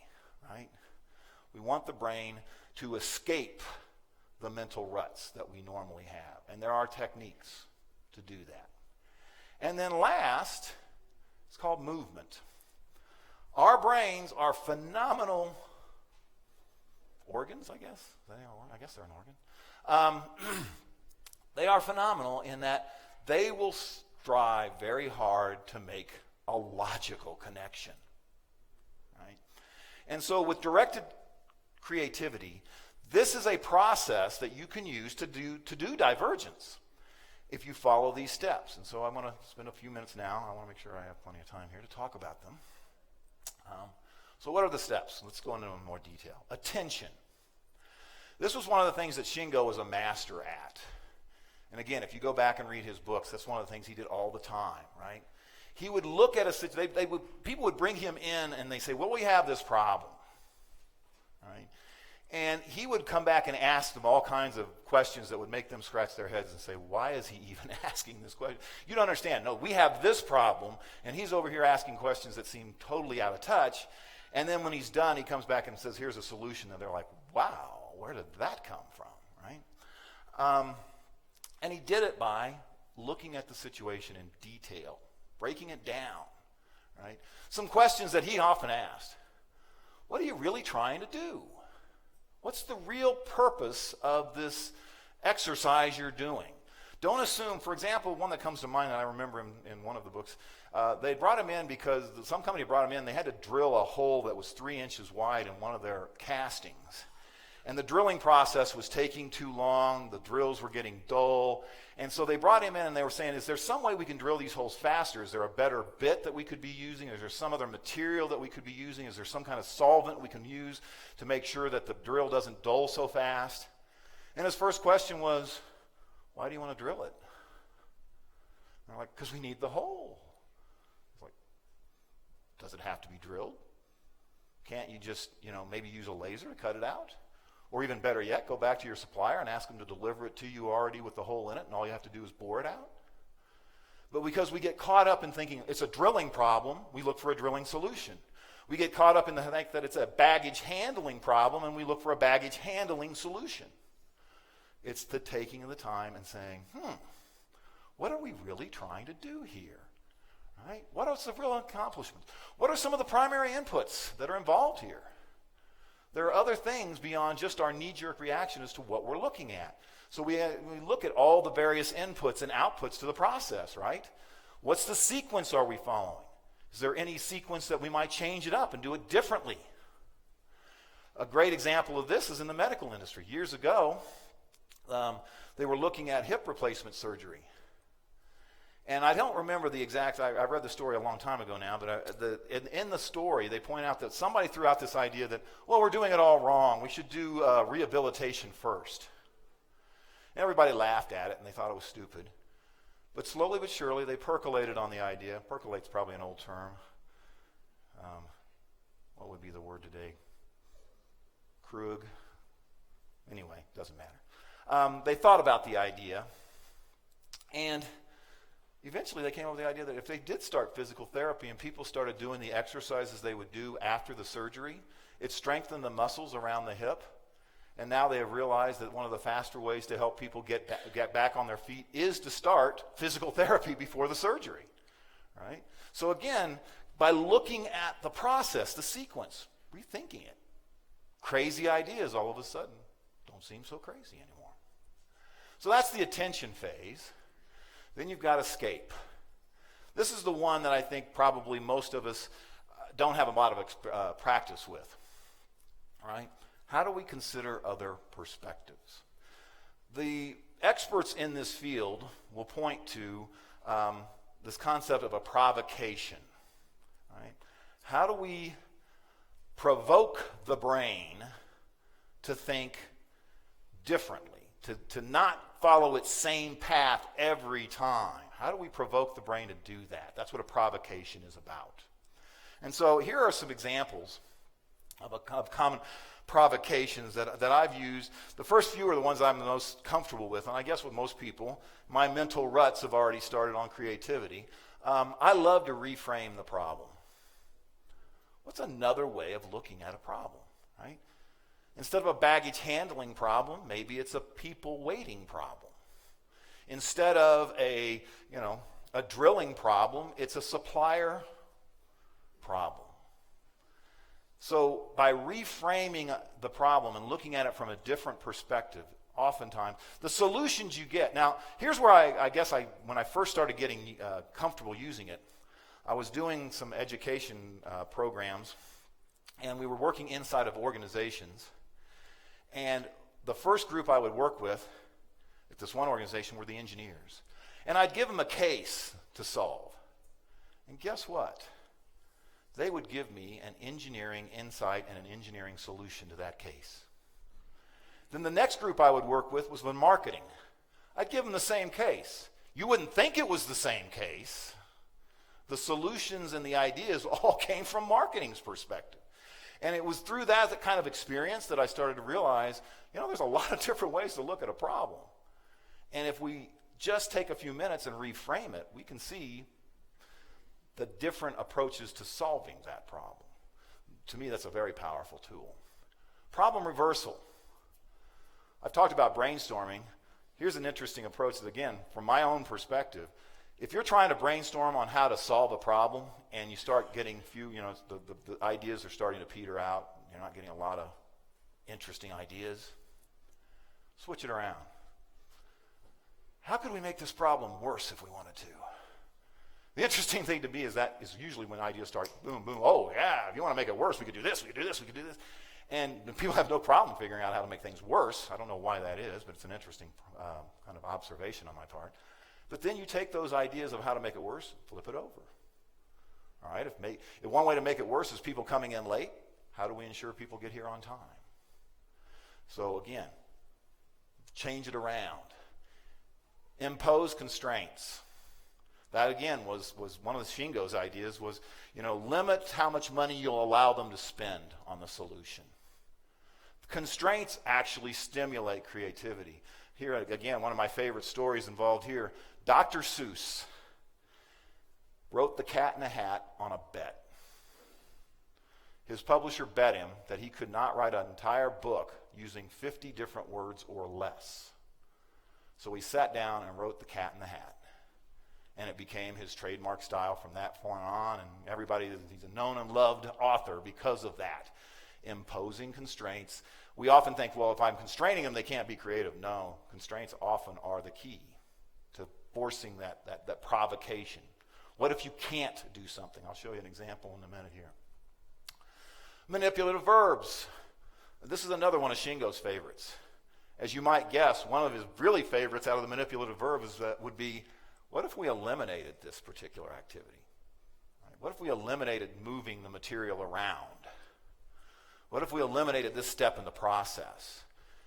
Speaker 3: right? We want the brain to escape the mental ruts that we normally have. And there are techniques to do that. And then last, it's called movement. Our brains are phenomenal organs, I guess. I guess they're an organ. They are phenomenal in that they will strive very hard to make a logical connection, right? And so with directed creativity, this is a process that you can use to do divergence if you follow these steps. And so I'm going to spend a few minutes now. I want to make sure I have plenty of time here to talk about them. So what are the steps? Let's go into more detail. Attention. This was one of the things that Shingo was a master at. And again, if you go back and read his books, that's one of the things he did all the time, right? He would look at a situation, people would bring him in and they say, well, we have this problem, right? And he would come back and ask them all kinds of questions that would make them scratch their heads and say, why is he even asking this question? You don't understand. No, we have this problem, and he's over here asking questions that seem totally out of touch. And then when he's done, he comes back and says, here's a solution. And they're like, wow, where did that come from, right? And he did it by looking at the situation in detail, breaking it down, right? Some questions that he often asked. What are you really trying to do? What's the real purpose of this exercise you're doing? Don't assume, for example, one that comes to mind that I remember in one of the books, they brought him in because some company brought him in. They had to drill a hole that was 3 inches wide in one of their castings. And the drilling process was taking too long. The drills were getting dull. And so they brought him in and they were saying, is there some way we can drill these holes faster? Is there a better bit that we could be using? Is there some other material that we could be using? Is there some kind of solvent we can use to make sure that the drill doesn't dull so fast? And his first question was, why do you want to drill it? And they're like, because we need the hole. It's like, does it have to be drilled? Can't you just, maybe use a laser to cut it out? Or even better yet, go back to your supplier and ask them to deliver it to you already with the hole in it, and all you have to do is bore it out. But because we get caught up in thinking it's a drilling problem, we look for a drilling solution. We get caught up in the fact that it's a baggage handling problem, and we look for a baggage handling solution. It's the taking of the time and saying, what are we really trying to do here? Right? What are the real accomplishments? What are some of the primary inputs that are involved here? There are other things beyond just our knee-jerk reaction as to what we're looking at. So we look at all the various inputs and outputs to the process, right? What's the sequence are we following? Is there any sequence that we might change it up and do it differently? A great example of this is in the medical industry. Years ago, they were looking at hip replacement surgery. And I don't remember the exact, I read the story a long time ago now, but in the story, they point out that somebody threw out this idea that, well, we're doing it all wrong. We should do rehabilitation first. And everybody laughed at it, and they thought it was stupid. But slowly but surely, they percolated on the idea. Percolate's probably an old term. What would be the word today? Krug. Anyway, doesn't matter. They thought about the idea, and eventually they came up with the idea that if they did start physical therapy and people started doing the exercises they would do after the surgery, it strengthened the muscles around the hip. And now they have realized that one of the faster ways to help people get back on their feet is to start physical therapy before the surgery, right? So again, by looking at the process, the sequence, rethinking it, crazy ideas all of a sudden don't seem so crazy anymore. So that's the attention phase. Then you've got escape. This is the one that I think probably most of us don't have a lot of practice with. All right? How do we consider other perspectives? The experts in this field will point to this concept of a provocation. Right? How do we provoke the brain to think differently, to not follow its same path every time? How do we provoke the brain to do that? That's what a provocation is about. And so here are some examples of common provocations that I've used. The first few are the ones I'm the most comfortable with, and I guess with most people, my mental ruts have already started on creativity. I love to reframe the problem. What's another way of looking at a problem, right? Instead of a baggage handling problem, maybe it's a people waiting problem. Instead of a drilling problem, it's a supplier problem. So by reframing the problem and looking at it from a different perspective, oftentimes, the solutions you get. Now, here's where I guess when I first started getting comfortable using it, I was doing some education programs, and we were working inside of organizations. And the first group I would work with at this one organization were the engineers. And I'd give them a case to solve. And guess what? They would give me an engineering insight and an engineering solution to that case. Then the next group I would work with was with marketing. I'd give them the same case. You wouldn't think it was the same case. The solutions and the ideas all came from marketing's perspective. And it was through that kind of experience that I started to realize, there's a lot of different ways to look at a problem. And if we just take a few minutes and reframe it, we can see the different approaches to solving that problem. To me, that's a very powerful tool. Problem reversal. I've talked about brainstorming. Here's an interesting approach that, again, from my own perspective, if you're trying to brainstorm on how to solve a problem and you start getting the ideas are starting to peter out, you're not getting a lot of interesting ideas, switch it around. How could we make this problem worse if we wanted to? The interesting thing to me is that is usually when ideas start boom, boom, oh yeah, if you want to make it worse, we could do this, we could do this, we could do this. And people have no problem figuring out how to make things worse. I don't know why that is, but it's an interesting kind of observation on my part. But then you take those ideas of how to make it worse, flip it over. All right, if one way to make it worse is people coming in late, how do we ensure people get here on time? So again, change it around. Impose constraints. That again was one of the Shingo's ideas was, limit how much money you'll allow them to spend on the solution. Constraints actually stimulate creativity. Here again, one of my favorite stories involved here. Dr. Seuss wrote The Cat in the Hat on a bet. His publisher bet him that he could not write an entire book using 50 different words or less. So he sat down and wrote The Cat in the Hat. And it became his trademark style from that point on, and he's a known and loved author because of that. Imposing constraints. We often think, well, if I'm constraining them, they can't be creative. No, constraints often are the key to forcing that provocation. What if you can't do something? I'll show you an example in a minute here. Manipulative verbs. This is another one of Shingo's favorites. As you might guess, one of his really favorites out of the manipulative verbs would be, what if we eliminated this particular activity? Right? What if we eliminated moving the material around? What if we eliminated this step in the process?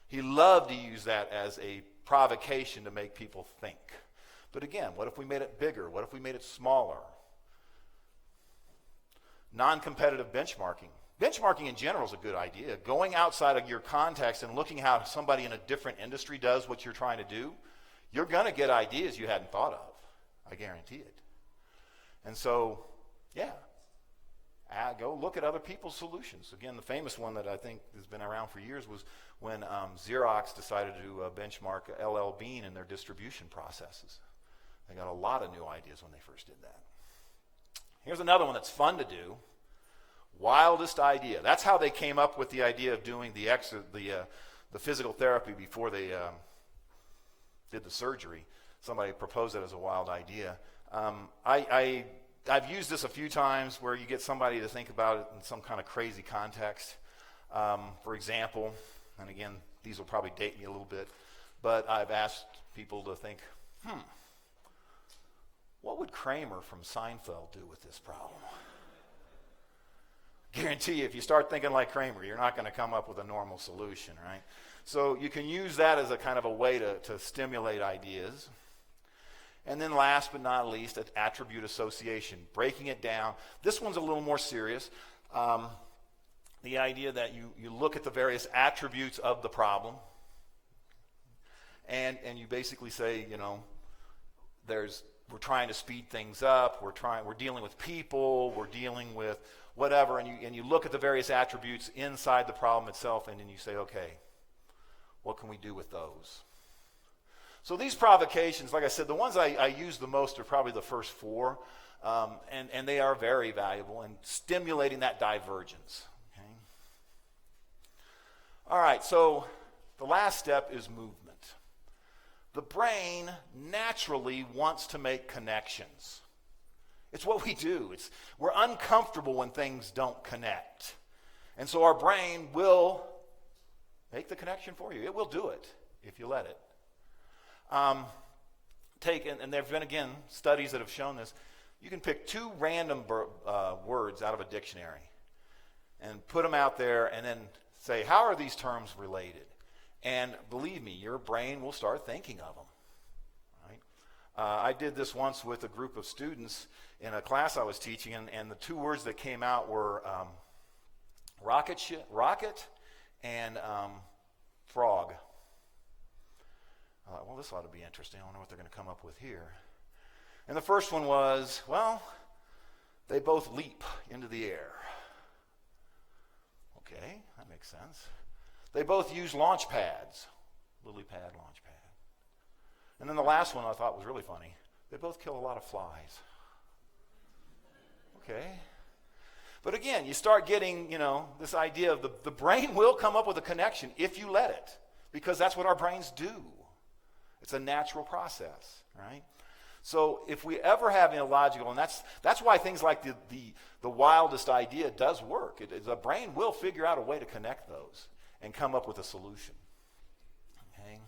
Speaker 3: He loved to use that as a provocation to make people think. But again, what if we made it bigger? What if we made it smaller? Non-competitive benchmarking. Benchmarking in general is a good idea. Going outside of your context and looking how somebody in a different industry does what you're trying to do, you're going to get ideas you hadn't thought of. I guarantee it. And so, go look at other people's solutions. Again, the famous one that I think has been around for years was when Xerox decided to benchmark LL Bean in their distribution processes. They got a lot of new ideas when they first did that. Here's another one that's fun to do. Wildest idea. That's how they came up with the idea of doing the the physical therapy before they did the surgery. Somebody proposed it as a wild idea. I've used this a few times where you get somebody to think about it in some kind of crazy context. For example, and again, these will probably date me a little bit, but I've asked people to think, what would Kramer from Seinfeld do with this problem? Guarantee you, if you start thinking like Kramer, you're not going to come up with a normal solution, right? So you can use that as a kind of a way to stimulate ideas. And then last but not least, attribute association, breaking it down. This one's a little more serious. The idea that you look at the various attributes of the problem, and you basically say, we're trying to speed things up, we're dealing with people, we're dealing with whatever, and you look at the various attributes inside the problem itself, and then you say, okay, what can we do with those? So these provocations, like I said, the ones I use the most are probably the first four, and they are very valuable in stimulating that divergence. Okay? All right, so the last step is movement. The brain naturally wants to make connections. It's what we do. We're uncomfortable when things don't connect. And so our brain will make the connection for you. It will do it if you let it. And there have been, again, studies that have shown this. You can pick two random words out of a dictionary and put them out there and then say, how are these terms related? And believe me, your brain will start thinking of them. Right? I did this once with a group of students in a class I was teaching, and the two words that came out were rocket and frog. I thought, well, this ought to be interesting. I wonder what they're going to come up with here. And the first one was, well, they both leap into the air. Okay, that makes sense. They both use launch pads, lily pad, launch pad. And then the last one I thought was really funny. They both kill a lot of flies. Okay. But again, you start getting, this idea of the brain will come up with a connection if you let it, because that's what our brains do. It's a natural process, right? So if we ever have an illogical, and that's why things like the wildest idea does work. The brain will figure out a way to connect those and come up with a solution. Okay.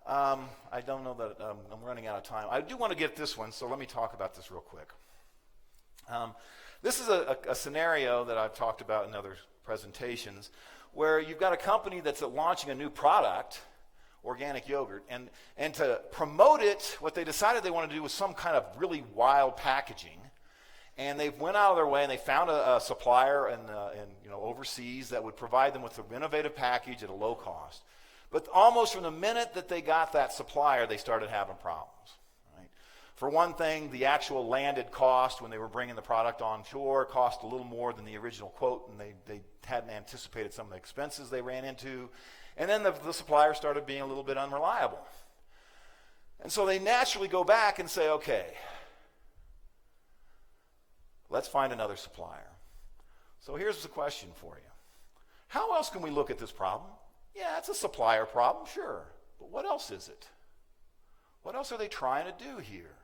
Speaker 3: I don't know that I'm running out of time. I do want to get this one, so let me talk about this real quick. This is a scenario that I've talked about in other presentations where you've got a company that's launching a new product, organic yogurt, and to promote it, what they decided they wanted to do was some kind of really wild packaging. And they went out of their way and they found a supplier in overseas that would provide them with an innovative package at a low cost. But almost from the minute that they got that supplier, they started having problems. Right? For one thing, the actual landed cost when they were bringing the product on shore cost a little more than the original quote, and they hadn't anticipated some of the expenses they ran into. And then the supplier started being a little bit unreliable. And so they naturally go back and say, okay, let's find another supplier. So here's the question for you. How else can we look at this problem? Yeah, it's a supplier problem, sure. But what else is it? What else are they trying to do here?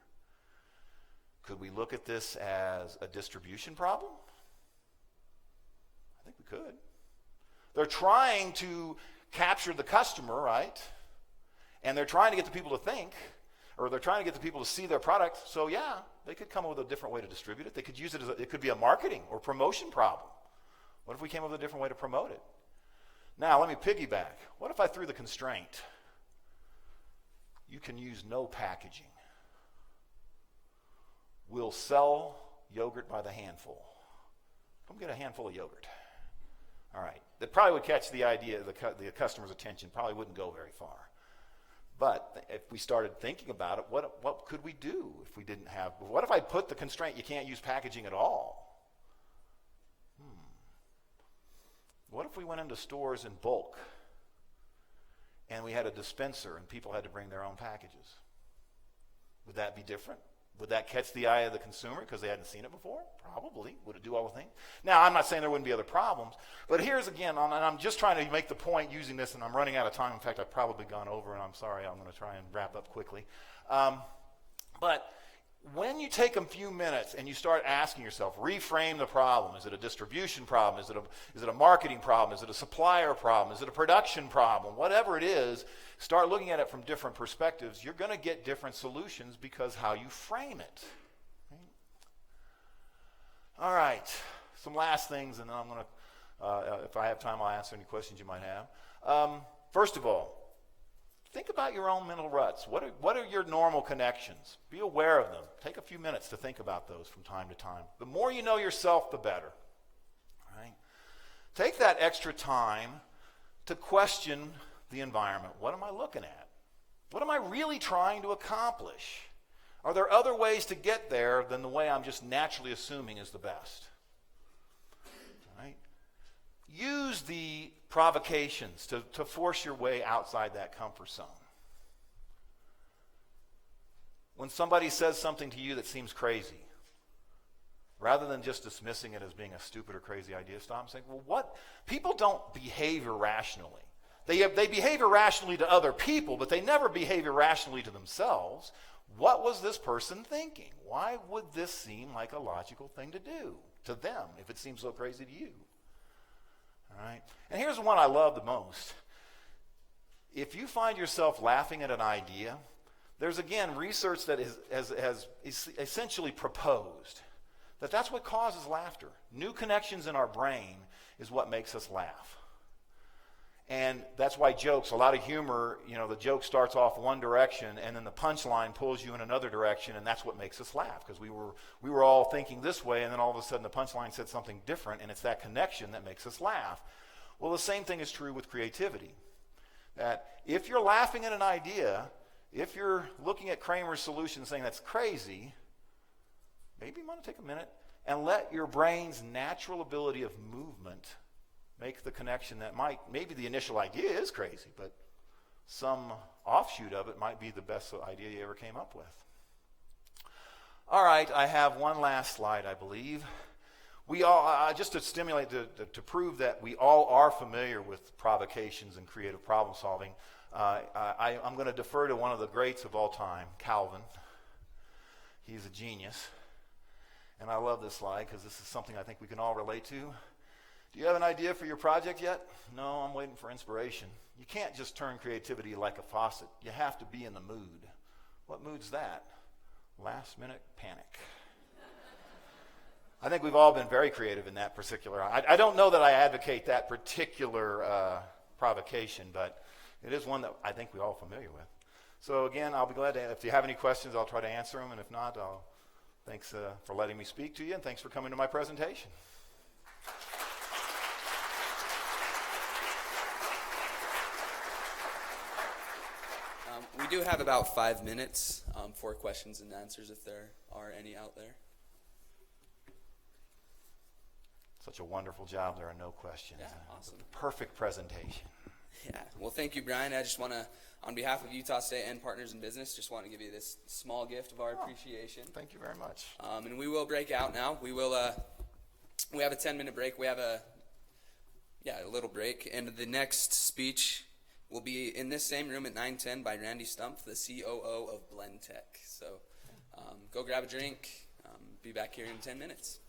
Speaker 3: Could we look at this as a distribution problem? I think we could. They're trying to capture the customer, right? And they're trying to get the people to think, or they're trying to get the people to see their product. So yeah, they could come up with a different way to distribute it. They could use it it could be a marketing or promotion problem. What if we came up with a different way to promote it? Now, let me piggyback. What if I threw the constraint? You can use no packaging. We'll sell yogurt by the handful. Come get a handful of yogurt. All right. That probably would catch the idea, the customer's attention, probably wouldn't go very far. But if we started thinking about it, what could we do if we didn't have, what if I put the constraint, you can't use packaging at all? What if we went into stores in bulk and we had a dispenser and people had to bring their own packages? Would that be different? Would that catch the eye of the consumer because they hadn't seen it before? Probably. Would it do all the things? Now, I'm not saying there wouldn't be other problems, but here's again, and I'm just trying to make the point using this, and I'm running out of time. In fact, I've probably gone over, and I'm sorry. I'm going to try and wrap up quickly. But when you take a few minutes and you start asking yourself, reframe the problem. Is it a distribution problem? Is it a marketing problem? Is it a supplier problem? Is it a production problem? Whatever it is, start looking at it from different perspectives. You're going to get different solutions because how you frame it. All right, some last things, and then I'm going to, if I have time, I'll answer any questions you might have. First of all, think about your own mental ruts. What are your normal connections? Be aware of them. Take a few minutes to think about those from time to time. The more you know yourself, the better. Right? Take that extra time to question the environment. What am I looking at? What am I really trying to accomplish? Are there other ways to get there than the way I'm just naturally assuming is the best? Right? Use the provocations to force your way outside that comfort zone. When somebody says something to you that seems crazy, rather than just dismissing it as being a stupid or crazy idea, stop and say, well, what? People don't behave irrationally. They behave irrationally to other people, but they never behave irrationally to themselves. What was this person thinking? Why would this seem like a logical thing to do to them if it seems so crazy to you? All right? And here's the one I love the most. If you find yourself laughing at an idea, there's again research that has essentially proposed that that's what causes laughter. New connections in our brain is what makes us laugh. And that's why jokes, a lot of humor, the joke starts off one direction and then the punchline pulls you in another direction, and that's what makes us laugh because we were all thinking this way, and then all of a sudden the punchline said something different, and it's that connection that makes us laugh. Well, the same thing is true with creativity. That if you're laughing at an idea, if you're looking at Kramer's solution saying that's crazy, maybe you want to take a minute and let your brain's natural ability of movement make the connection that maybe the initial idea is crazy, but some offshoot of it might be the best idea you ever came up with. All right, I have one last slide, I believe. We all, just to stimulate, to prove that we all are familiar with provocations and creative problem solving, I'm going to defer to one of the greats of all time, Calvin. He's a genius. And I love this slide because this is something I think we can all relate to. Do you have an idea for your project yet? No, I'm waiting for inspiration. You can't just turn creativity like a faucet. You have to be in the mood. What mood's that? Last minute panic. I think we've all been very creative in that particular. I don't know that I advocate that particular provocation, but it is one that I think we're all familiar with. So again, I'll be glad to, if you have any questions, I'll try to answer them, and if not, thanks for letting me speak to you, and thanks for coming to my presentation.
Speaker 4: We do have about 5 minutes for questions and answers if there are any out there.
Speaker 3: Such a wonderful job. There are no questions.
Speaker 4: Yeah, awesome.
Speaker 3: Perfect presentation.
Speaker 4: Yeah. Well, thank you, Brian. I just want to, on behalf of Utah State and Partners in Business, just want to give you this small gift of our appreciation.
Speaker 3: Thank you very much.
Speaker 4: And we will break out now. We will. We have a 10-minute break. We have a little break, and the next speech will be in this same room at 9:10 by Randy Stumpf, the COO of Blend Tech. So go grab a drink. Be back here in 10 minutes.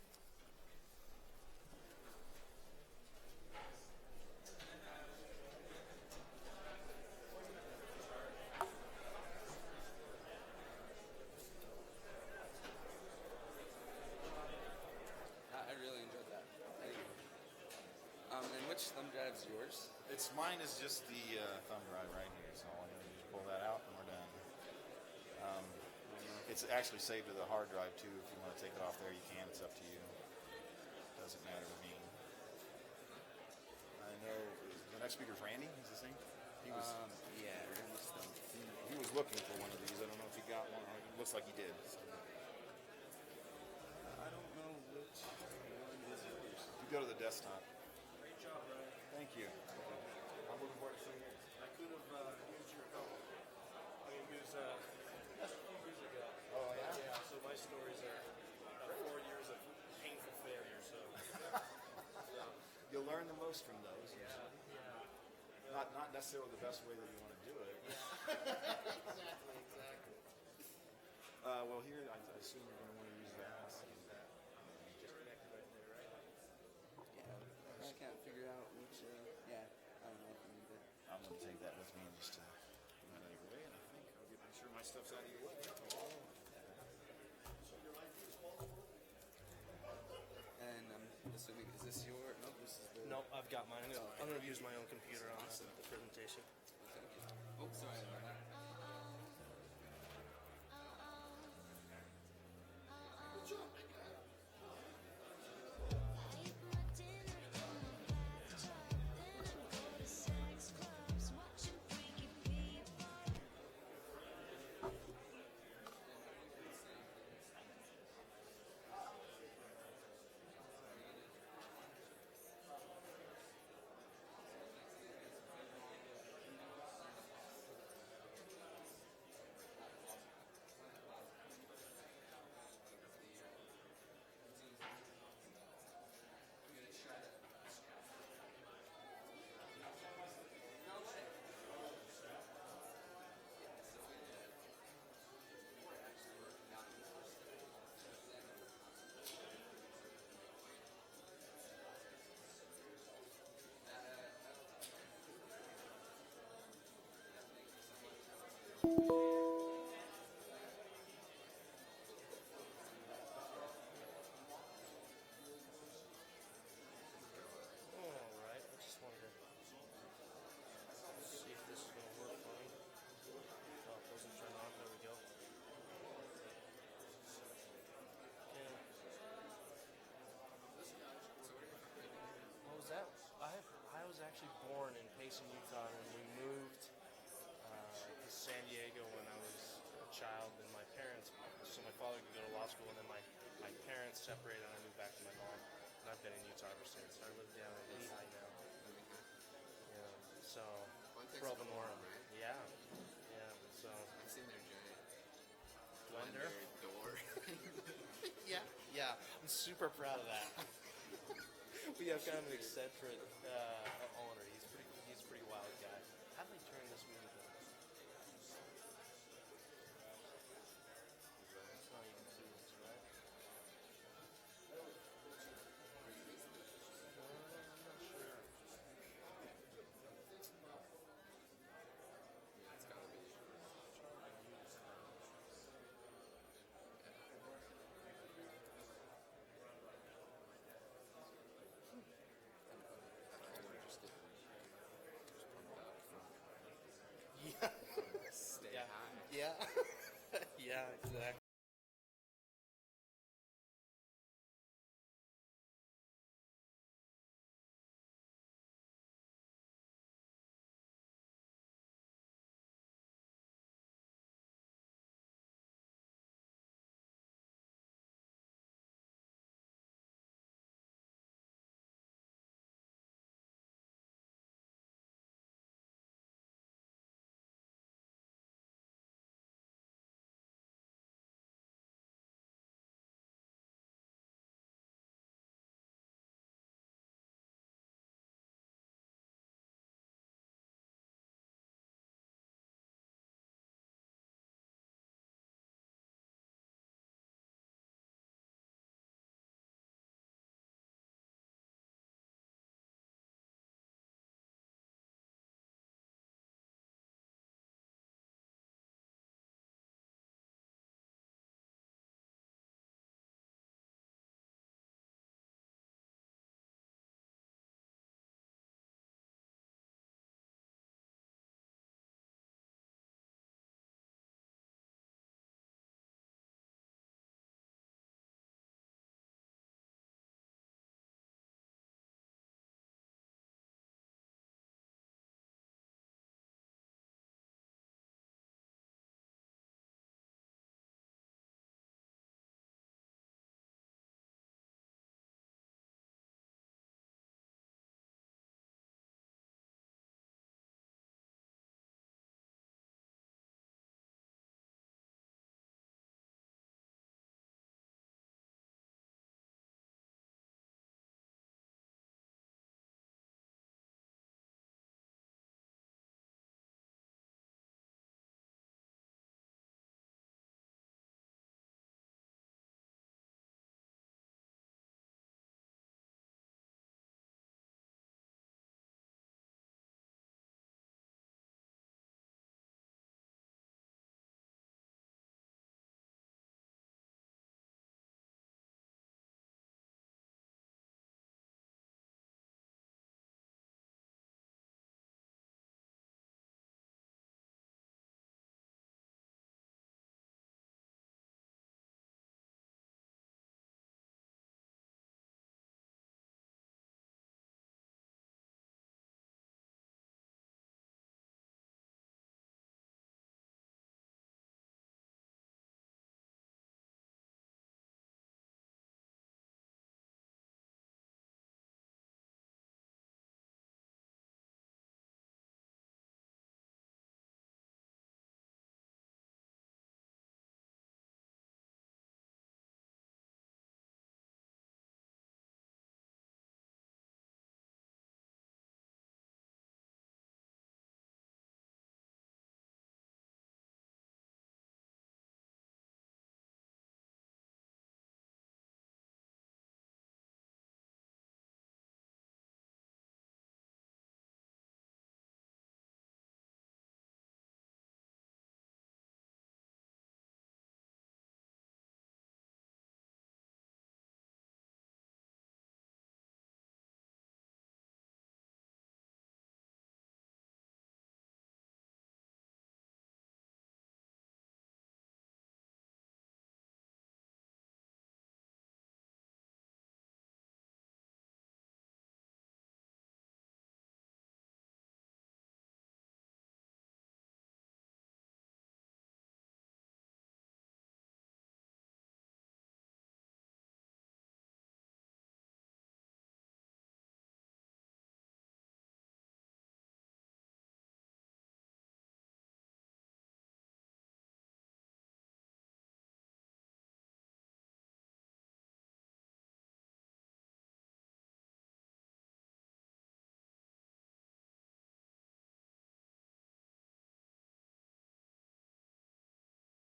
Speaker 4: I really enjoyed that. Thank you. And which thumb drive is yours?
Speaker 3: Mine is just the thumb drive right here, so all you do is pull that out and we're done. It's actually saved to the hard drive too. If you want to take it off there, you can. It's up to you. Doesn't matter to me. I know the next speaker is Randy. Is this thing? He was. He was looking for one of these. I don't know if he got one. It looks like he did. So. I don't know which one is yours. You go to the desktop.
Speaker 5: Great job, Brian.
Speaker 3: Thank you. I'm looking forward to seeing yours.
Speaker 5: I could have used your help. I used a few years ago.
Speaker 3: Oh, yeah?
Speaker 5: Yeah, so not necessarily the best way that you want to do it.
Speaker 6: Exactly.
Speaker 5: Well, here I assume you're going to want to use that.
Speaker 4: Yeah, I can't figure out which. Yeah, I don't know if I need it.
Speaker 5: I'm going to take that with me just to get out of your way, and I think I'll make sure my stuff's out of your way.
Speaker 4: And I'm assuming, is this your? No, this is the.
Speaker 6: Nope, I've got mine. I'm going to use my own computer on the presentation.
Speaker 4: Oh, sorry about that.
Speaker 6: Alright, I just wanted to see if this is going to work for me. Oh, it wasn't turned on. There we go. Okay. What was that? I was actually born in Payson, Utah, and we moved to San Diego when I was a child, and my parents, so my father could go to law school, and then my parents separated, and I moved back to my mom, and I've been in Utah ever since. I live down in Lehigh now. Yeah, so for all the more, yeah, so
Speaker 7: I've seen their giant
Speaker 6: blender.
Speaker 7: door.
Speaker 6: Yeah, I'm super proud of that. We have kind of an eccentric